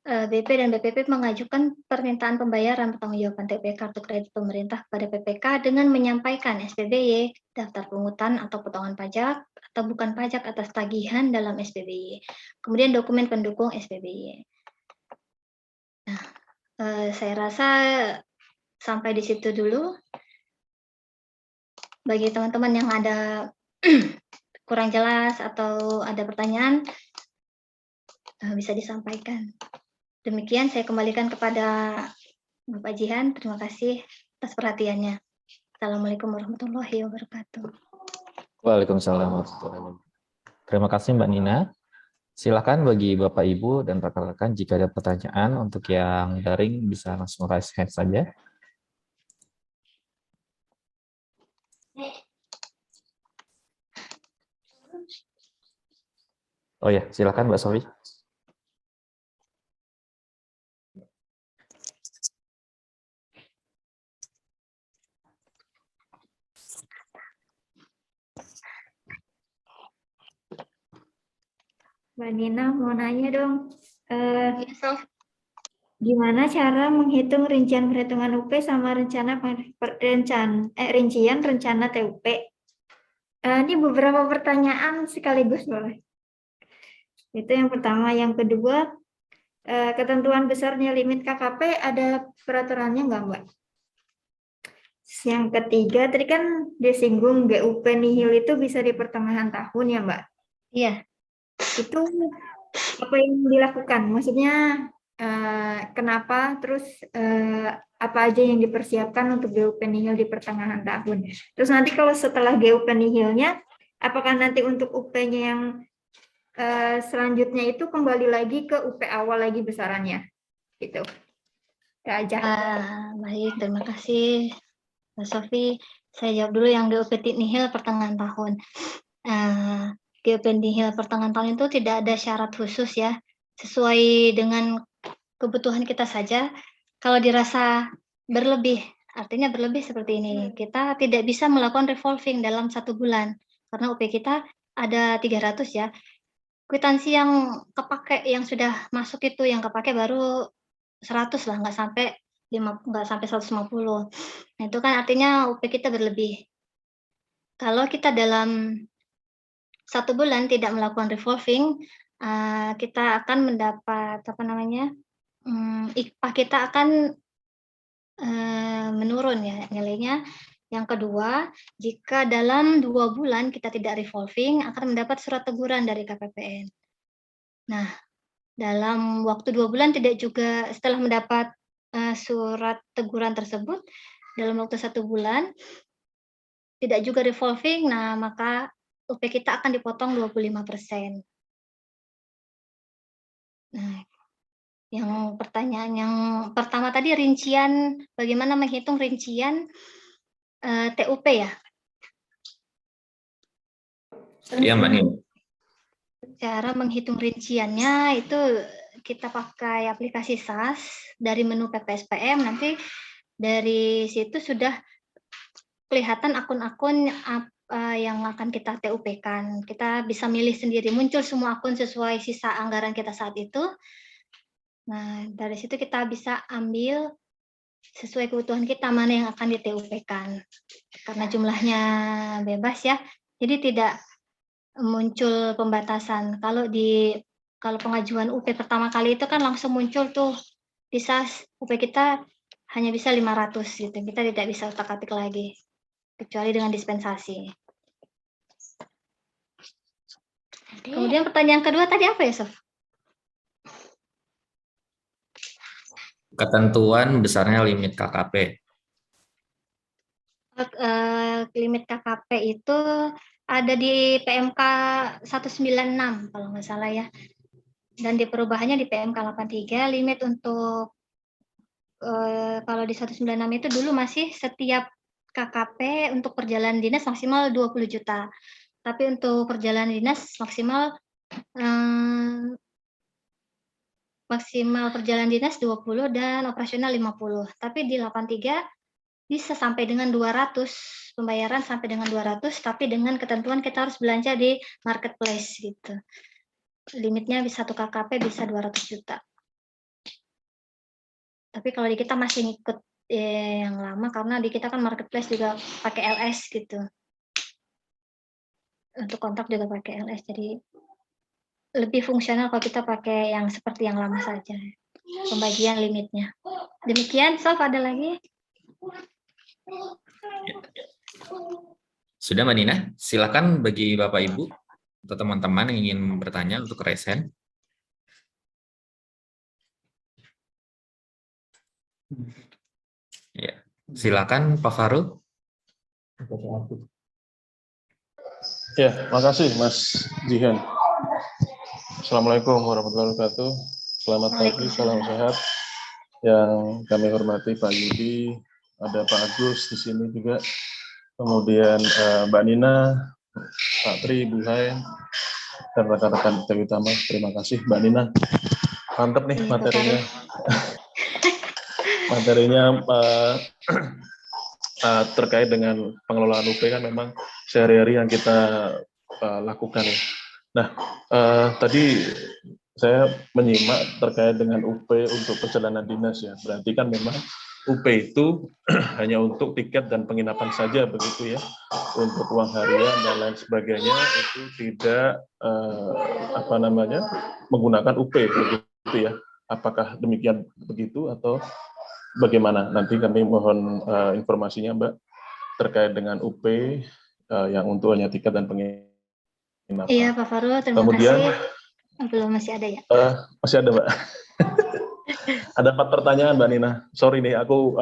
BP dan BPP mengajukan permintaan pembayaran pertanggungjawaban TUP kartu kredit pemerintah kepada PPK dengan menyampaikan SPBY, daftar pungutan atau potongan pajak atau bukan pajak atas tagihan dalam SPBY. Kemudian dokumen pendukung SPBY. Nah, saya rasa sampai di situ dulu. Bagi teman-teman yang ada kurang jelas atau ada pertanyaan, bisa disampaikan. Demikian saya kembalikan kepada Bapak Jihan. Terima kasih atas perhatiannya. Assalamualaikum warahmatullahi wabarakatuh. Waalaikumsalam warahmatullahi wabarakatuh. Terima kasih Mbak Nina. Silakan bagi Bapak Ibu dan rekan-rekan jika ada pertanyaan untuk yang daring bisa langsung raise hand saja. Oh ya, silakan Mbak Sofi. Mbak Nina mau nanya dong, Sof. gimana cara menghitung rincian perhitungan UP sama rincian rencana TUP? Ini beberapa pertanyaan sekaligus boleh. Itu yang pertama. Yang kedua, ketentuan besarnya limit KKP ada peraturannya nggak, Mbak? Yang ketiga, tadi kan disinggung GUP nihil itu bisa di pertengahan tahun ya, Mbak? Iya. Itu apa yang dilakukan? Maksudnya kenapa? Terus apa aja yang dipersiapkan untuk GUP nihil di pertengahan tahun? Terus nanti kalau setelah GUP nihilnya, apakah nanti untuk UP-nya yang selanjutnya itu kembali lagi ke UP awal lagi besarannya? Gitu. Aja. Baik, terima kasih Mbak Sofi. Saya jawab dulu yang GUP nihil pertengahan tahun. GUP nihil pertengahan tahun itu tidak ada syarat khusus ya, sesuai dengan kebutuhan kita saja. kalau dirasa berlebih, artinya berlebih seperti ini, kita tidak bisa melakukan revolving dalam 1 bulan, karena UP kita ada 300 ya. Kwitansi yang kepake, yang sudah masuk itu, yang kepake baru 100 lah, nggak sampai 150. Nah, itu kan artinya UP kita berlebih. Kalau kita dalam 1 bulan tidak melakukan revolving, kita akan mendapat, IKFA kita akan, menurun ya nilainya. Yang kedua, jika dalam 2 bulan kita tidak revolving, akan mendapat surat teguran dari KPPN. Nah, dalam waktu 2 bulan tidak juga setelah mendapat, surat teguran tersebut, dalam waktu 1 bulan, tidak juga revolving, nah maka UP kita akan dipotong 25%. Nah, yang pertanyaan yang pertama tadi rincian, bagaimana menghitung rincian, TUP ya? Iya, Mbak Nina. Cara menghitung rinciannya itu kita pakai aplikasi SAS dari menu PPSPM, nanti dari situ sudah kelihatan akun-akun yang akan kita TUP-kan. Kita bisa milih sendiri, muncul semua akun sesuai sisa anggaran kita saat itu. Nah, dari situ kita bisa ambil sesuai kebutuhan kita mana yang akan di-TUP-kan. Karena jumlahnya bebas ya, jadi tidak muncul pembatasan. Kalau pengajuan UP pertama kali itu kan langsung muncul tuh di SAS, UP kita hanya bisa 500 gitu, kita tidak bisa utak-atik lagi, kecuali dengan dispensasi. Kemudian pertanyaan kedua tadi apa ya, Sof? Ketentuan besarnya limit KKP. Limit KKP itu ada di PMK 196 kalau nggak salah ya. Dan di perubahannya di PMK 83, limit untuk kalau di 196 itu dulu masih setiap KKP untuk perjalanan dinas maksimal 20 juta. Tapi untuk perjalanan dinas maksimal perjalanan dinas 20 dan operasional 50. Tapi di 83 bisa sampai dengan 200, pembayaran sampai dengan 200, tapi dengan ketentuan kita harus belanja di marketplace gitu. Limitnya bisa 1 KKP bisa 200 juta. Tapi kalau di kita masih ngikut yang lama karena di kita kan marketplace juga pakai LS gitu. Untuk kontak juga pakai LS, jadi lebih fungsional kalau kita pakai yang seperti yang lama saja, pembagian limitnya. Demikian, Sof, ada lagi? Sudah, Mbak Nina? Silakan bagi Bapak Ibu atau teman-teman yang ingin bertanya untuk raise hand. Ya, silakan Pak Farul. Ya, makasih Mas Jihan. Assalamualaikum warahmatullahi wabarakatuh. Selamat pagi, salam sehat. Yang kami hormati Pak Yudi, ada Pak Agus di sini juga. Kemudian Mbak Nina, Pak Tri, Bu Hai, dan rekan-rekan TW Utama. Terima kasih Mbak Nina. Mantap nih materinya. Materinya terkait dengan pengelolaan UP kan memang sehari-hari yang kita lakukan ya. Nah, tadi saya menyimak terkait dengan UP untuk perjalanan dinas ya. Berarti kan memang UP itu hanya untuk tiket dan penginapan saja begitu ya. Untuk uang harian dan lain sebagainya itu tidak menggunakan UP begitu ya. Apakah demikian begitu atau bagaimana? Nanti kami mohon informasinya Mbak terkait dengan UP yang untuk hanya tiket dan penginapan. Iya Pak Farul, terima Kemudian, kasih. Belum, masih ada ya? Masih ada Mbak. Ada 4 pertanyaan Mbak Nina. Sorry nih, aku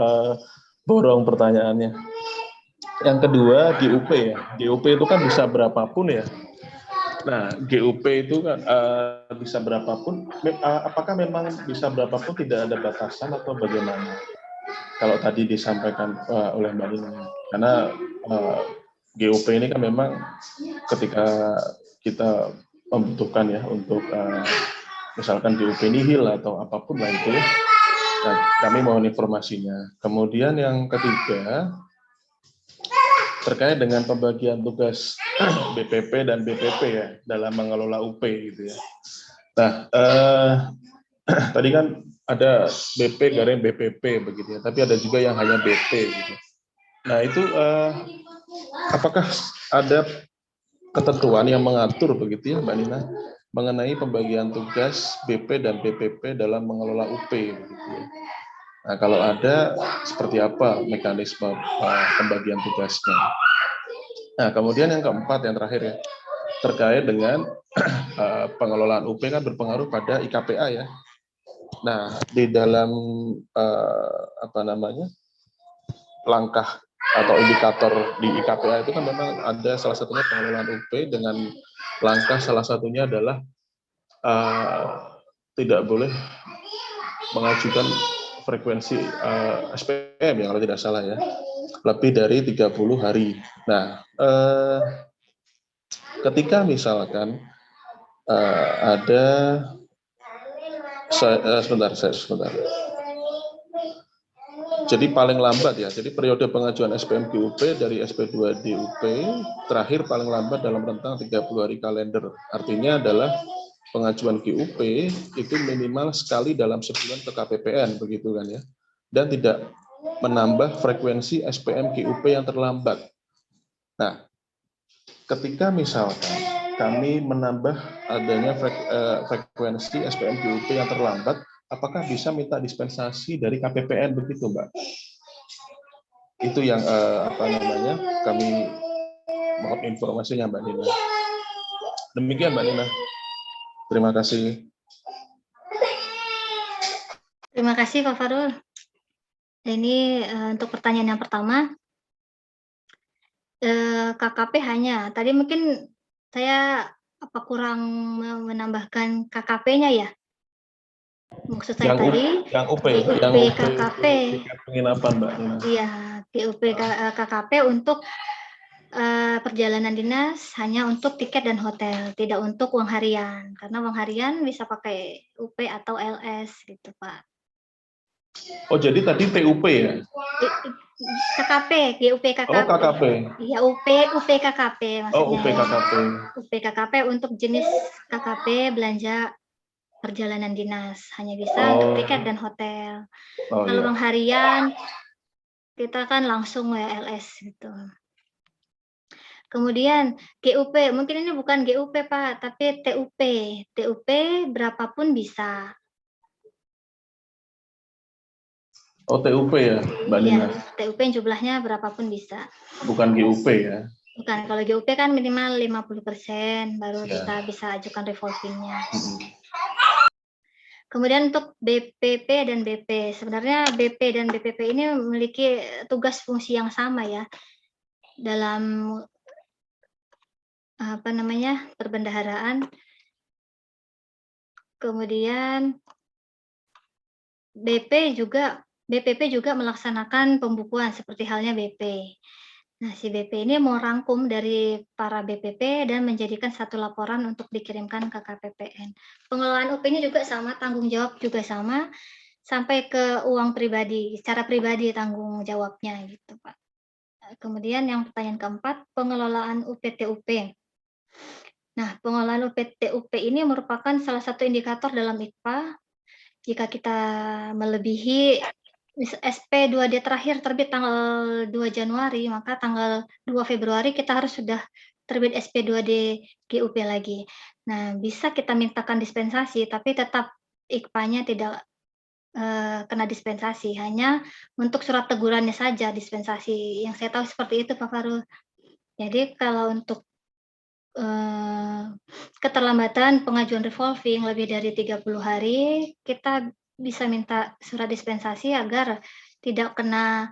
borong pertanyaannya. Yang kedua, GUP ya. GUP itu kan bisa berapapun ya. Nah, GUP itu kan bisa berapapun. Apakah memang bisa berapapun, tidak ada batasan atau bagaimana? Kalau tadi disampaikan oleh Mbak Nina. Karena GUP ini kan memang ketika kita membutuhkan ya untuk misalkan GUP nihil atau apapun lah itu ya, Nah, kami mohon informasinya. Kemudian yang ketiga, terkait dengan pembagian tugas BPP dan BPP ya dalam mengelola UP gitu ya. Nah, tadi kan ada BP garing BPP begitu ya, tapi ada juga yang hanya BP gitu. Nah itu apakah ada ketentuan yang mengatur begitu ya Mbak Nina mengenai pembagian tugas BP dan BPP dalam mengelola UP begitu ya. Nah kalau ada seperti apa mekanisme pembagian tugasnya. Nah kemudian yang keempat yang terakhir ya terkait dengan pengelolaan UP kan berpengaruh pada IKPA ya. Nah di dalam langkah atau indikator di IKPA itu kan memang ada salah satunya pengelolaan UP dengan langkah salah satunya adalah tidak boleh mengajukan frekuensi SPM yang kalau tidak salah ya lebih dari 30 hari. Nah, ketika misalkan ada sebentar. Jadi paling lambat ya, jadi periode pengajuan SPM GUP dari SP2 DUP terakhir paling lambat dalam rentang 30 hari kalender. Artinya adalah pengajuan GUP itu minimal sekali dalam sebulan ke KPPN begitu kan ya. Dan tidak menambah frekuensi SPM GUP yang terlambat. Nah, ketika misalkan kami menambah adanya frekuensi SPM GUP yang terlambat, apakah bisa minta dispensasi dari KPPN begitu, Mbak? Itu yang kami mohon informasinya, Mbak Nina. Demikian, Mbak Nina. Terima kasih. Terima kasih, Pak Farul. Ini untuk pertanyaan yang pertama, KKP hanya, tadi mungkin saya kurang menambahkan KKP-nya ya? Maksud saya tadi yang UP, yang KKP. Penginapan, Mbak Nina. Iya, GUP KKP untuk perjalanan dinas hanya untuk tiket dan hotel, tidak untuk uang harian. Karena uang harian bisa pakai UP atau LS gitu, Pak. Oh, jadi tadi TUP ya? KKP, GUP KKP. Oh, KKP. Iya, UP KKP maksudnya. Oh, UP KKP. UP KKP untuk jenis KKP belanja perjalanan dinas, hanya bisa untuk tiket dan hotel. Kalau uang harian kita kan langsung LS gitu. Kemudian GUP, mungkin ini bukan GUP Pak, tapi TUP. TUP berapapun bisa. Oh, TUP ya, Mbak Nina? Iya, TUP jumlahnya berapapun bisa. Bukan GUP ya? Bukan, kalau GUP kan minimal 50%, baru kita bisa ajukan revolvingnya. Kemudian untuk BPP dan BP, sebenarnya BP dan BPP ini memiliki tugas fungsi yang sama ya, dalam perbendaharaan. Kemudian BPP juga melaksanakan pembukuan seperti halnya BP. Nah, si BP ini mau rangkum dari para BPP dan menjadikan satu laporan untuk dikirimkan ke KPPN. Pengelolaan UP-nya juga sama, tanggung jawab juga sama, sampai ke uang pribadi, secara pribadi tanggung jawabnya gitu, Pak. Kemudian yang pertanyaan keempat, pengelolaan UPTUP. Nah, pengelolaan UPTUP ini merupakan salah satu indikator dalam IKPA. Jika kita melebihi SP2D terakhir terbit tanggal 2 Januari, maka tanggal 2 Februari kita harus sudah terbit SP2D GUP lagi. Nah, bisa kita mintakan dispensasi, tapi tetap IKPA-nya tidak kena dispensasi, hanya untuk surat tegurannya saja dispensasi. Yang saya tahu seperti itu, Pak Farul. Jadi kalau untuk keterlambatan pengajuan revolving lebih dari 30 hari, kita bisa minta surat dispensasi agar tidak kena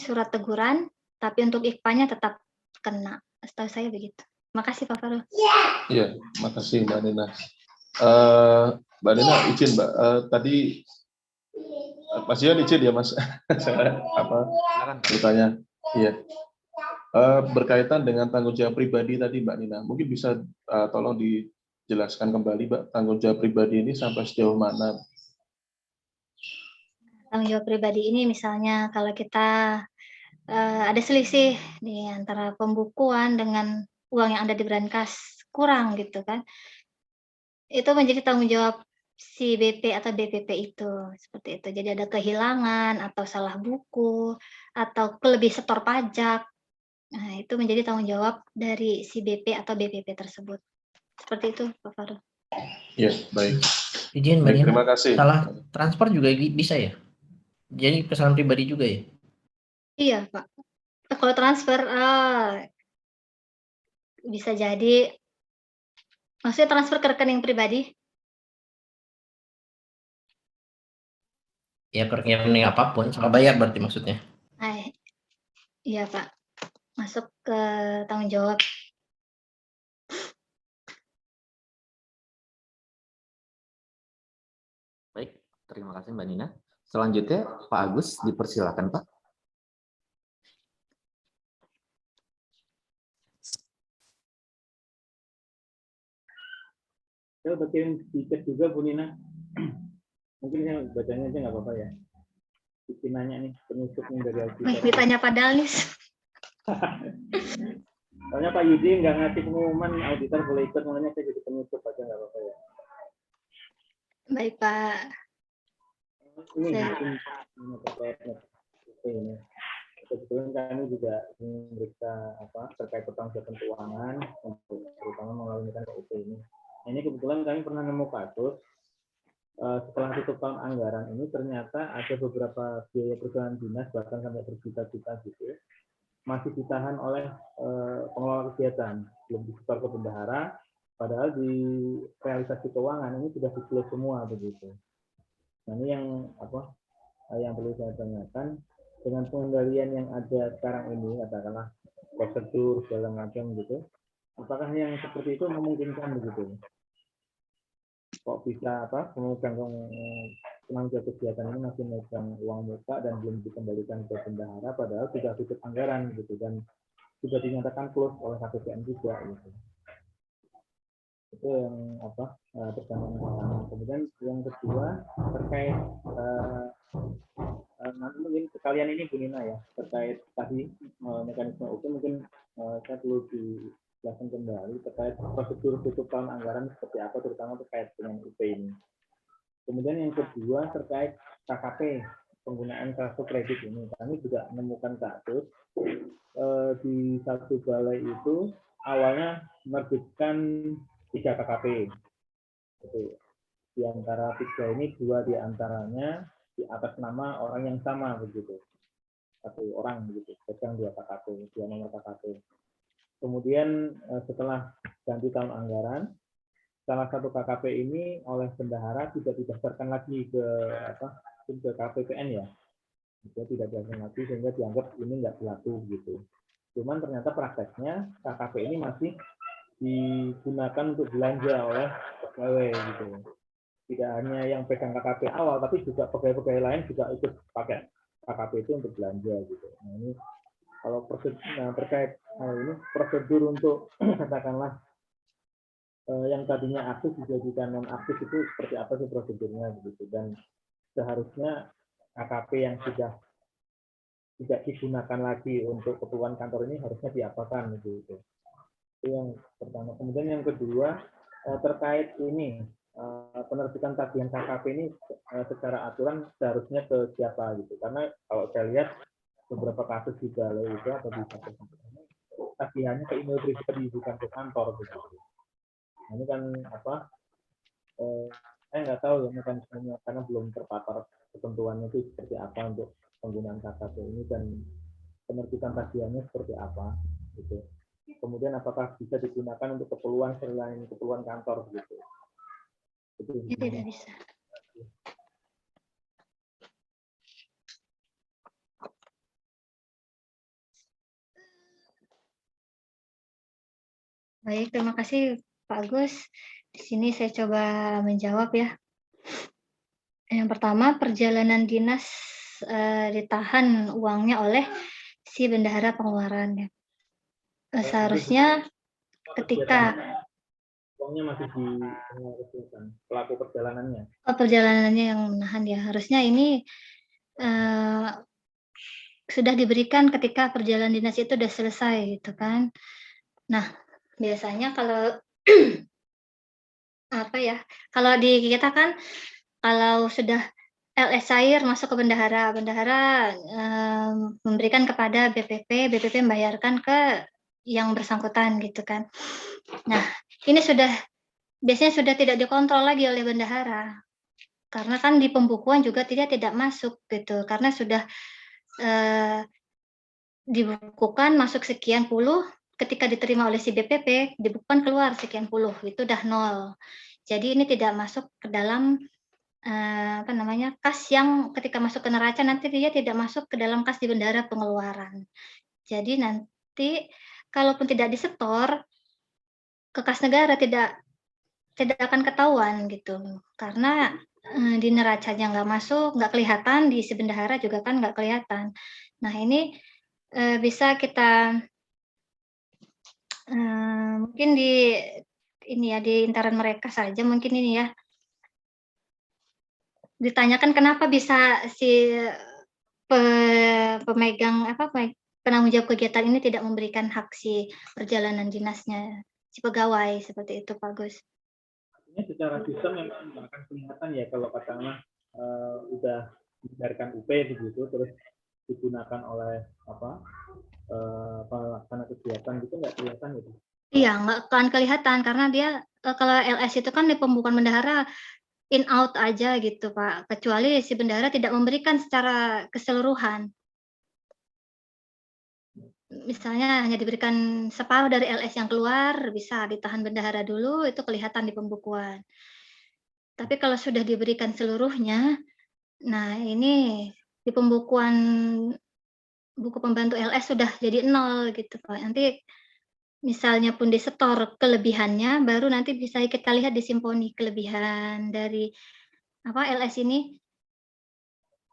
surat teguran, tapi untuk IKPA-nya tetap kena. Setahu saya begitu. Makasih Pak Farul. Iya, makasih Mbak Nina. Mbak Nina izin Mbak, tadi Mas Ian izin ya Mas, saya bertanya. Iya. Berkaitan dengan tanggung jawab pribadi tadi Mbak Nina, mungkin bisa tolong dijelaskan kembali Mbak, tanggung jawab pribadi ini sampai sejauh mana? tanggung jawab pribadi ini misalnya kalau kita ada selisih nih antara pembukuan dengan uang yang ada di berangkas kurang gitu kan, itu menjadi tanggung jawab si BP atau BPP itu, seperti itu. Jadi ada kehilangan atau salah buku atau lebih setor pajak, nah itu menjadi tanggung jawab dari si BP atau BPP tersebut. Seperti itu Pak Farul. Ya, baik. Izin Mbak Baik, Nina, terima kasih. salah transfer juga bisa ya? Jadi pesan pribadi juga ya? Iya Pak, kalau transfer, bisa jadi maksudnya transfer ke rekening pribadi? Ya ke rekening apapun, soal bayar berarti maksudnya. Iya Pak, masuk ke tanggung jawab. Baik, terima kasih Mbak Nina. Selanjutnya Pak Agus, dipersilakan Pak. Saya udah kirim tiket juga Bu Nina. Mungkin saya bacanya aja nggak apa-apa ya. Kiki nanya nih, penutupnya dari Alkitab. Ditanya Pak Dalis. Soalnya Pak Yudi nggak ngasih pengumuman auditor boleh ikut, makanya saya jadi penutup aja nggak apa-apa ya. Baik Pak. Ini ini. Kebetulan kami juga memeriksa terkait pertanggungjawaban keuangan, terutama melalui KUP ini. Ini kebetulan kami pernah nemu kasus setelah tutup tahun anggaran ini ternyata ada beberapa biaya perjalanan dinas bahkan sampai berjuta-juta gitu masih ditahan oleh pengelola kegiatan, belum disetor ke bendahara, padahal di realisasi keuangan ini sudah di-close semua begitu. Nah ini yang perlu saya tanyakan, dengan pengendalian yang ada sekarang ini, katakanlah prosedur segala macam gitu, apakah yang seperti itu memungkinkan begitu? Kok bisa pemegang penanggung kegiatan ini masih memegang uang muka dan belum dikembalikan ke bendahara, padahal sudah tutup anggaran gitu dan sudah dinyatakan close oleh KPPN juga gitu. Itu yang pertanyaan pertama. Kemudian yang kedua terkait nanti mungkin sekalian ini Bu Nina ya, terkait tadi mekanisme UP mungkin saya perlu dijelaskan kembali terkait prosedur tutup tahun anggaran seperti apa, terutama terkait dengan UP ini. Kemudian yang kedua terkait KKP, penggunaan kartu kredit ini. Kami juga menemukan kasus di satu balai itu awalnya menerbitkan 3 KKP. Di antara 3 ini 2 di antaranya di atas nama orang yang sama begitu. 1 orang begitu, pegang 2 KKP, 2 nomor KKP. Kemudian setelah ganti tahun anggaran, salah satu KKP ini oleh bendahara tidak didaftarkan lagi ke KPPN ya. Dia tidak didaftarkan lagi sehingga dianggap ini nggak berlaku gitu. Cuman ternyata prakteknya KKP ini masih digunakan untuk belanja oleh pegawai gitu. Tidak hanya yang pegang KKP awal, tapi juga pegawai-pegawai lain juga ikut pakai KKP itu untuk belanja gitu. Nah ini kalau terkait ini prosedur untuk katakanlah yang tadinya aktif dijadikan non aktif itu seperti apa sih prosedurnya begitu, dan seharusnya KKP yang sudah tidak digunakan lagi untuk keperluan kantor ini harusnya diapakan begitu. Itu yang pertama. Kemudian yang kedua terkait ini penerbitan tagihan KKP ini secara aturan seharusnya ke siapa gitu, karena kalau saya lihat beberapa kasus di balai itu atau di tagihannya ke email pribadi bukan ke kantor gitu. Nah, ini kan saya nggak tahu ya mekanismenya karena belum terpapar ketentuannya itu seperti apa untuk penggunaan KKP ini dan penerbitan tagihannya seperti apa gitu. Kemudian apakah bisa digunakan untuk keperluan selain keperluan kantor gitu. Itu tidak bisa. Baik, terima kasih Pak Agus. Di sini saya coba menjawab ya. Yang pertama, perjalanan dinas ditahan uangnya oleh si bendahara pengeluaran ya. Seharusnya ketika uangnya masih di pelaku perjalanannya. Perjalanannya yang menahan ya. Harusnya ini sudah diberikan ketika perjalanan dinas itu sudah selesai gitu kan. Nah, biasanya kalau apa ya, kalau di kita kan kalau sudah LS cair masuk ke bendahara, bendahara, memberikan kepada BPP, BPP membayarkan ke yang bersangkutan gitu kan. Nah, ini biasanya sudah tidak dikontrol lagi oleh bendahara. Karena kan di pembukuan juga tidak masuk gitu, karena sudah, dibukukan masuk sekian puluh, ketika diterima oleh si BPP, dibukukan keluar sekian puluh, itu udah nol. Jadi ini tidak masuk ke dalam, kas yang ketika masuk ke neraca nanti dia tidak masuk ke dalam kas di bendahara pengeluaran. Jadi nanti kalaupun tidak disetor, ke kas negara tidak akan ketahuan gitu. Karena, di neracanya nggak masuk, nggak kelihatan, di si bendahara juga kan nggak kelihatan. Nah ini, bisa kita, mungkin di intaran mereka saja mungkin ini ya, ditanyakan kenapa bisa si pemegang penanggung jawab kegiatan ini tidak memberikan hak si perjalanan dinasnya, si pegawai, seperti itu Pak Gus. Artinya secara sistem memang nggak akan kelihatan ya kalau katakanlah udah mengeluarkan UP begitu, terus digunakan oleh pelaksana kegiatan gitu, nggak kelihatan gitu. Iya, nggak akan kelihatan karena dia kalau LS itu kan di pembukuan bendahara in out aja gitu Pak, kecuali si bendahara tidak memberikan secara keseluruhan. Misalnya hanya diberikan separuh dari LS yang keluar, bisa ditahan bendahara dulu, itu kelihatan di pembukuan. Tapi kalau sudah diberikan seluruhnya, nah ini di pembukuan buku pembantu LS sudah jadi nol gitu Pak. Nanti misalnya pun disetor kelebihannya, baru nanti bisa kita lihat di simponi kelebihan dari LS ini,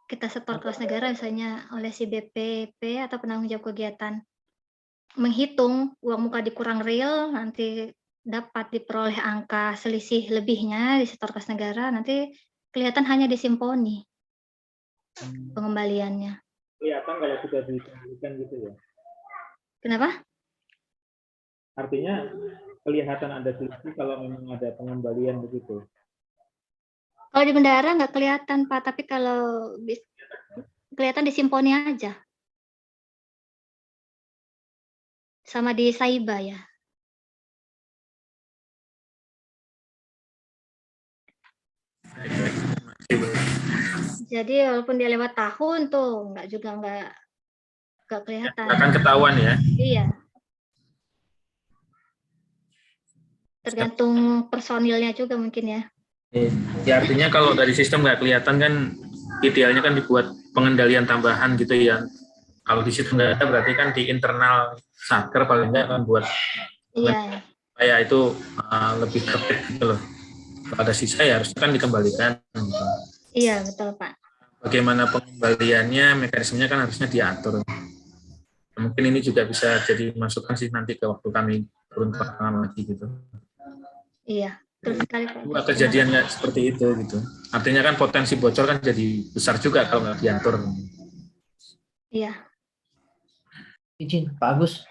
kita setor ke kas negara misalnya oleh si BPP atau penanggung jawab kegiatan. Menghitung uang muka dikurang real, nanti dapat diperoleh angka selisih lebihnya disetor kas negara, nanti kelihatan hanya di simponi pengembaliannya. Kelihatan kalau sudah dikembalikan gitu ya. Kenapa? Artinya kelihatan ada selisih kalau memang ada pengembalian begitu. Kalau di bendahara nggak kelihatan Pak, tapi kalau kelihatan di simponi aja. Sama di Saiba ya. Jadi walaupun dia lewat tahun tuh nggak kelihatan. Akan ketahuan ya. Iya. Tergantung personilnya juga mungkin ya. Ya artinya kalau dari sistem nggak kelihatan kan idealnya kan dibuat pengendalian tambahan gitu ya. Kalau di situ nggak ada berarti kan di internal satker paling nggak kan buat Iya. supaya itu lebih tertib gitu loh. Kalau ada sisa ya harusnya kan dikembalikan. Gitu. Iya betul Pak. Bagaimana pengembaliannya, mekanismenya kan harusnya diatur. Mungkin ini juga bisa jadi masukan sih nanti ke waktu kami turun ke lapangan lagi gitu. Iya, betul sekali Pak. Dua kejadian nggak seperti itu gitu. Artinya kan potensi bocor kan jadi besar juga kalau nggak diatur. Iya. Izin, Pak Agus,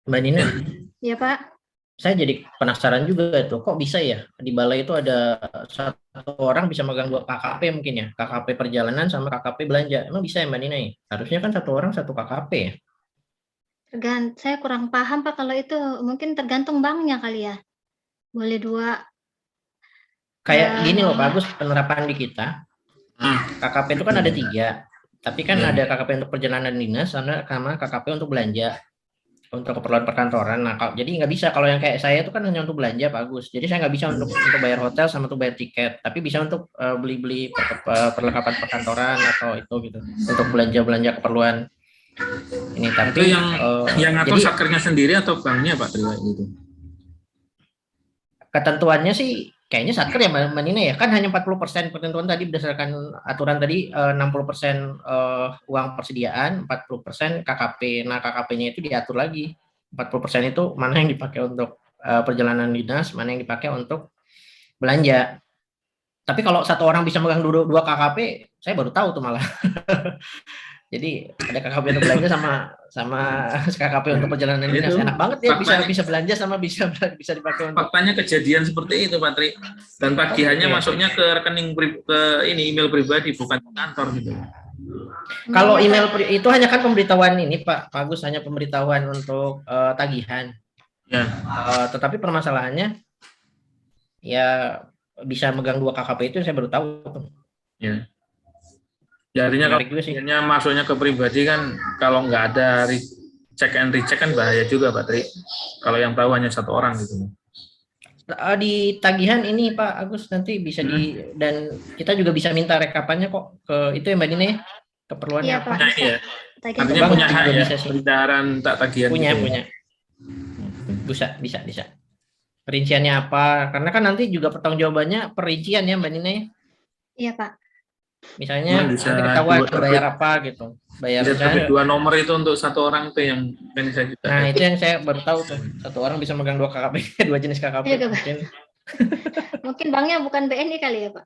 Mbak Nina. Iya Pak. Saya jadi penasaran juga tuh, kok bisa ya di balai itu ada satu orang bisa megang 2 KKP mungkin ya, KKP perjalanan sama KKP belanja. Emang bisa ya Mbak Nina ya? Harusnya kan satu orang satu KKP ya? Saya kurang paham Pak kalau itu, mungkin tergantung banknya kali ya. Boleh 2. Kayak gini loh Pak Agus, penerapan di kita, KKP itu kan ada 3, tapi kan ada KKP untuk perjalanan dinas sama KKP untuk belanja, untuk keperluan perkantoran. Nah, jadi nggak bisa kalau yang kayak saya itu kan hanya untuk belanja Pak Agus. Jadi saya nggak bisa untuk bayar hotel sama untuk bayar tiket, tapi bisa untuk beli-beli perlengkapan perkantoran atau itu gitu, untuk belanja keperluan ini. Tapi itu yang ngatur satkernya sendiri atau banknya Pak Tri gitu? Ketentuannya sih kayaknya satker ya Mbak Nina ya, kan hanya 40% ketentuan tadi berdasarkan aturan tadi, 60% uang persediaan, 40% KKP. Nah KKP-nya itu diatur lagi, 40% itu mana yang dipakai untuk perjalanan dinas, mana yang dipakai untuk belanja. Tapi kalau satu orang bisa megang dua KKP, saya baru tahu tuh malah. Jadi ada KKP untuk belanja sama KKP untuk perjalanan dinas. Itu Enak banget ya, faktanya. bisa belanja sama bisa dipakai untuk. Faktanya kejadian seperti itu, Pak Tri. Dan tagihannya Oke. masuknya ke rekening ke ini email pribadi, bukan ke kantor gitu. Kalau Iya, email Pak. itu hanya kan pemberitahuan ini Pak Agus, hanya pemberitahuan untuk tagihan. Ya. Tetapi permasalahannya ya bisa megang 2 KKP itu saya baru tahu. Ya. Ya, artinya kalau Menarik juga sih. tagihannya masuknya ke pribadi kan, kalau nggak ada check and recheck kan bahaya juga, Pak Tri. Kalau yang tahu hanya satu orang gitu. Di tagihan ini Pak Agus nanti bisa dan kita juga bisa minta rekapannya kok ke itu ya Mbak Dina ya, keperluannya Iya, apa. Pak. Nah, Bisa. iya. Tagihan Artinya Bank punya juga hak ya, bisa sih. perendahan tak tagihan Punya, gitu. punya. Bisa. Perinciannya apa? Karena kan nanti juga pertanggungjawabannya perincian ya Mbak Dina ya. Iya, Pak. Misalnya Bisa nanti ketahuan dua- bayar apa gitu. Bayar Bisa misalnya. tapi 2 nomor itu untuk satu orang itu yang pengen saya juga. Nah, itu yang saya baru tahu tuh. Satu orang bisa megang 2 KKP, 2 jenis KKP. Iya, Pak. Mungkin. Mungkin banknya bukan BNI kali ya, Pak.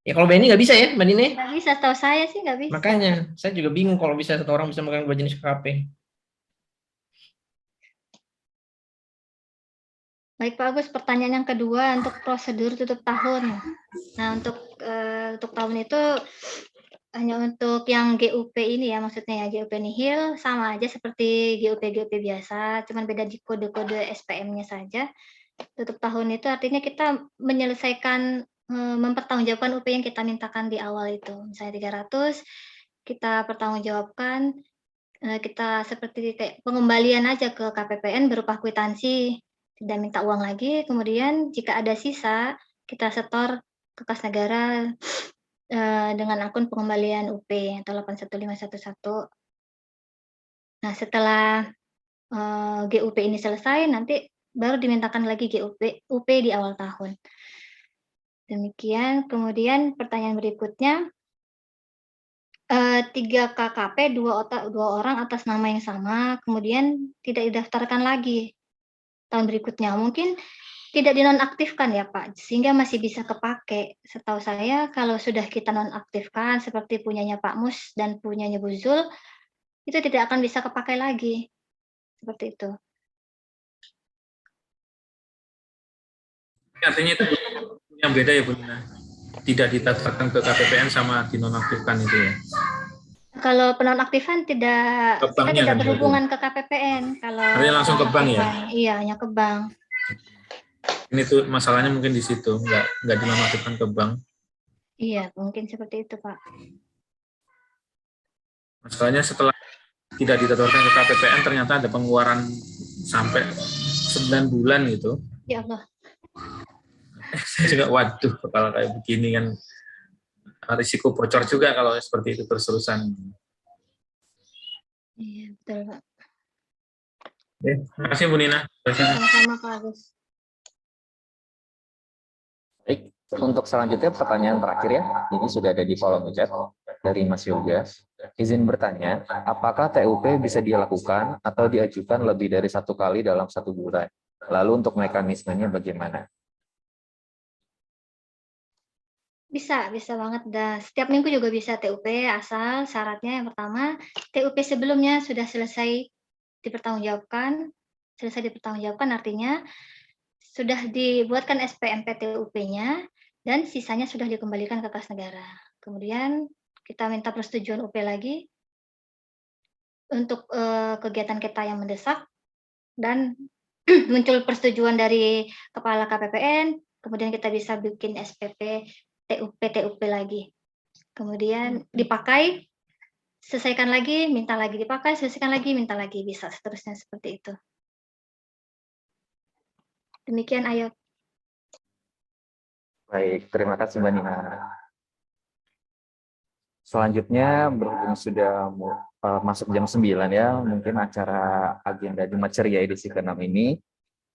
Ya kalau BNI nggak bisa ya Mbak Dina. Nggak bisa, setahu saya sih nggak bisa. Makanya saya juga bingung kalau bisa satu orang bisa megang 2 jenis KKP. Baik Pak Agus, pertanyaan yang kedua untuk prosedur tutup tahun. Nah, untuk tahun itu hanya untuk yang GUP ini ya, maksudnya ya GUP nihil sama aja seperti GUP biasa, cuman beda di kode-kode SPM-nya saja. Tutup tahun itu artinya kita menyelesaikan mempertanggungjawabkan UP yang kita mintakan di awal itu. Misalnya 300, kita pertanggungjawabkan, kita seperti kayak pengembalian aja ke KPPN berupa kwitansi. Tidak minta uang lagi, kemudian jika ada sisa, kita setor ke kas negara dengan akun pengembalian UP atau 81511. Nah, setelah GUP ini selesai, nanti baru dimintakan lagi UP di awal tahun. Demikian, kemudian pertanyaan berikutnya, 3 KKP, 2 orang atas nama yang sama, kemudian tidak didaftarkan lagi tahun berikutnya. Mungkin tidak dinonaktifkan ya Pak, sehingga masih bisa kepake. Setahu saya kalau sudah kita nonaktifkan seperti punyanya Pak Mus dan punyanya Bu Zul, itu tidak akan bisa kepakai lagi. Seperti itu. Artinya itu yang beda ya Bu Nina. Tidak didaftarkan ke KPPN sama dinonaktifkan itu ya. Kalau penonaktifan kita banknya tidak kan berhubungan ke KPPN. Kalau artinya langsung ke bank ya? Iya, hanya ke bank. Ini tuh masalahnya mungkin di situ, nggak dinonaktifkan ke bank. Iya, mungkin seperti itu Pak. Masalahnya setelah tidak didaftarkan ke KPPN ternyata ada pengeluaran sampai 9 bulan gitu. Ya Allah. Saya juga waduh, kalau kayak begini kan risiko bocor juga kalau seperti itu terus-terusan. Iya, betul Pak. Terima kasih Bu Nina. Sama-sama Pak Agus. Baik, untuk selanjutnya pertanyaan terakhir ya. Ini sudah ada di kolom chat dari Mas Yoga. Izin bertanya, apakah TUP bisa dilakukan atau diajukan lebih dari 1 kali dalam 1 bulan? Lalu untuk mekanismenya bagaimana? Bisa banget. Setiap minggu juga bisa TUP, asal syaratnya yang pertama, TUP sebelumnya sudah selesai dipertanggungjawabkan. Selesai dipertanggungjawabkan artinya sudah dibuatkan SPMP TUP-nya dan sisanya sudah dikembalikan ke kas negara. Kemudian kita minta persetujuan UP lagi untuk kegiatan kita yang mendesak dan muncul persetujuan dari kepala KPPN, kemudian kita bisa bikin SPP TUP lagi. Kemudian dipakai, selesaikan lagi, minta lagi dipakai, selesaikan lagi, minta lagi, bisa seterusnya seperti itu. Demikian Ayo. Baik, terima kasih Mbak Nina. Selanjutnya berhubung sudah masuk jam 9 ya, mungkin acara agenda Jumat Ceria edisi ke-6 ini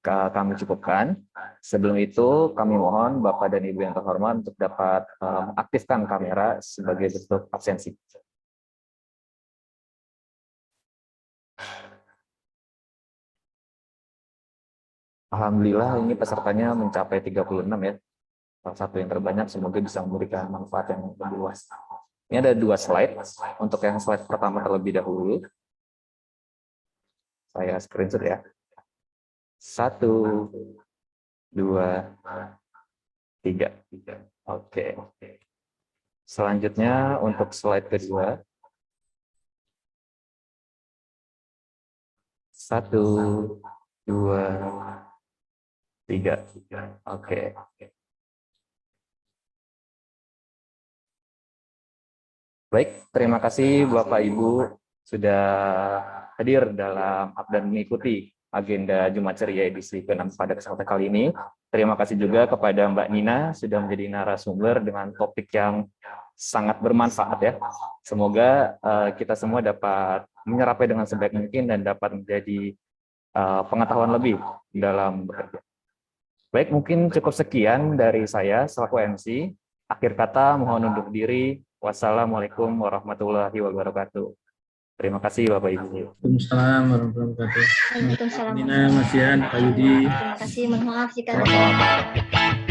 kami cukupkan. Sebelum itu kami mohon Bapak dan Ibu yang terhormat untuk dapat aktifkan kamera sebagai bentuk absensi. Alhamdulillah ini pesertanya mencapai 36 ya. salah satu yang terbanyak, semoga bisa memberikan manfaat yang lebih luas. Ini ada 2 slide. Untuk yang slide pertama terlebih dahulu, saya screenshot ya. 1, 2, 3. Oke. Selanjutnya untuk slide kedua. 1, 2, 3. Oke. Baik, terima kasih Bapak Ibu sudah hadir dalam dan mengikuti agenda Jumat Ceria edisi ke-6 pada kesempatan kali ini. Terima kasih juga kepada Mbak Nina sudah menjadi narasumber dengan topik yang sangat bermanfaat ya. Semoga kita semua dapat menyerapnya dengan sebaik mungkin dan dapat menjadi pengetahuan lebih dalam bekerja. Baik, mungkin cukup sekian dari saya selaku MC. Akhir kata mohon undur diri. Wassalamualaikum warahmatullahi wabarakatuh. Terima kasih Bapak Ibu. Waalaikumsalam warahmatullahi wabarakatuh. Waalaikumsalam. Nina, Mas Yan, Pak Yudi. Terima kasih, mohon maaf jika ada Sama-sama.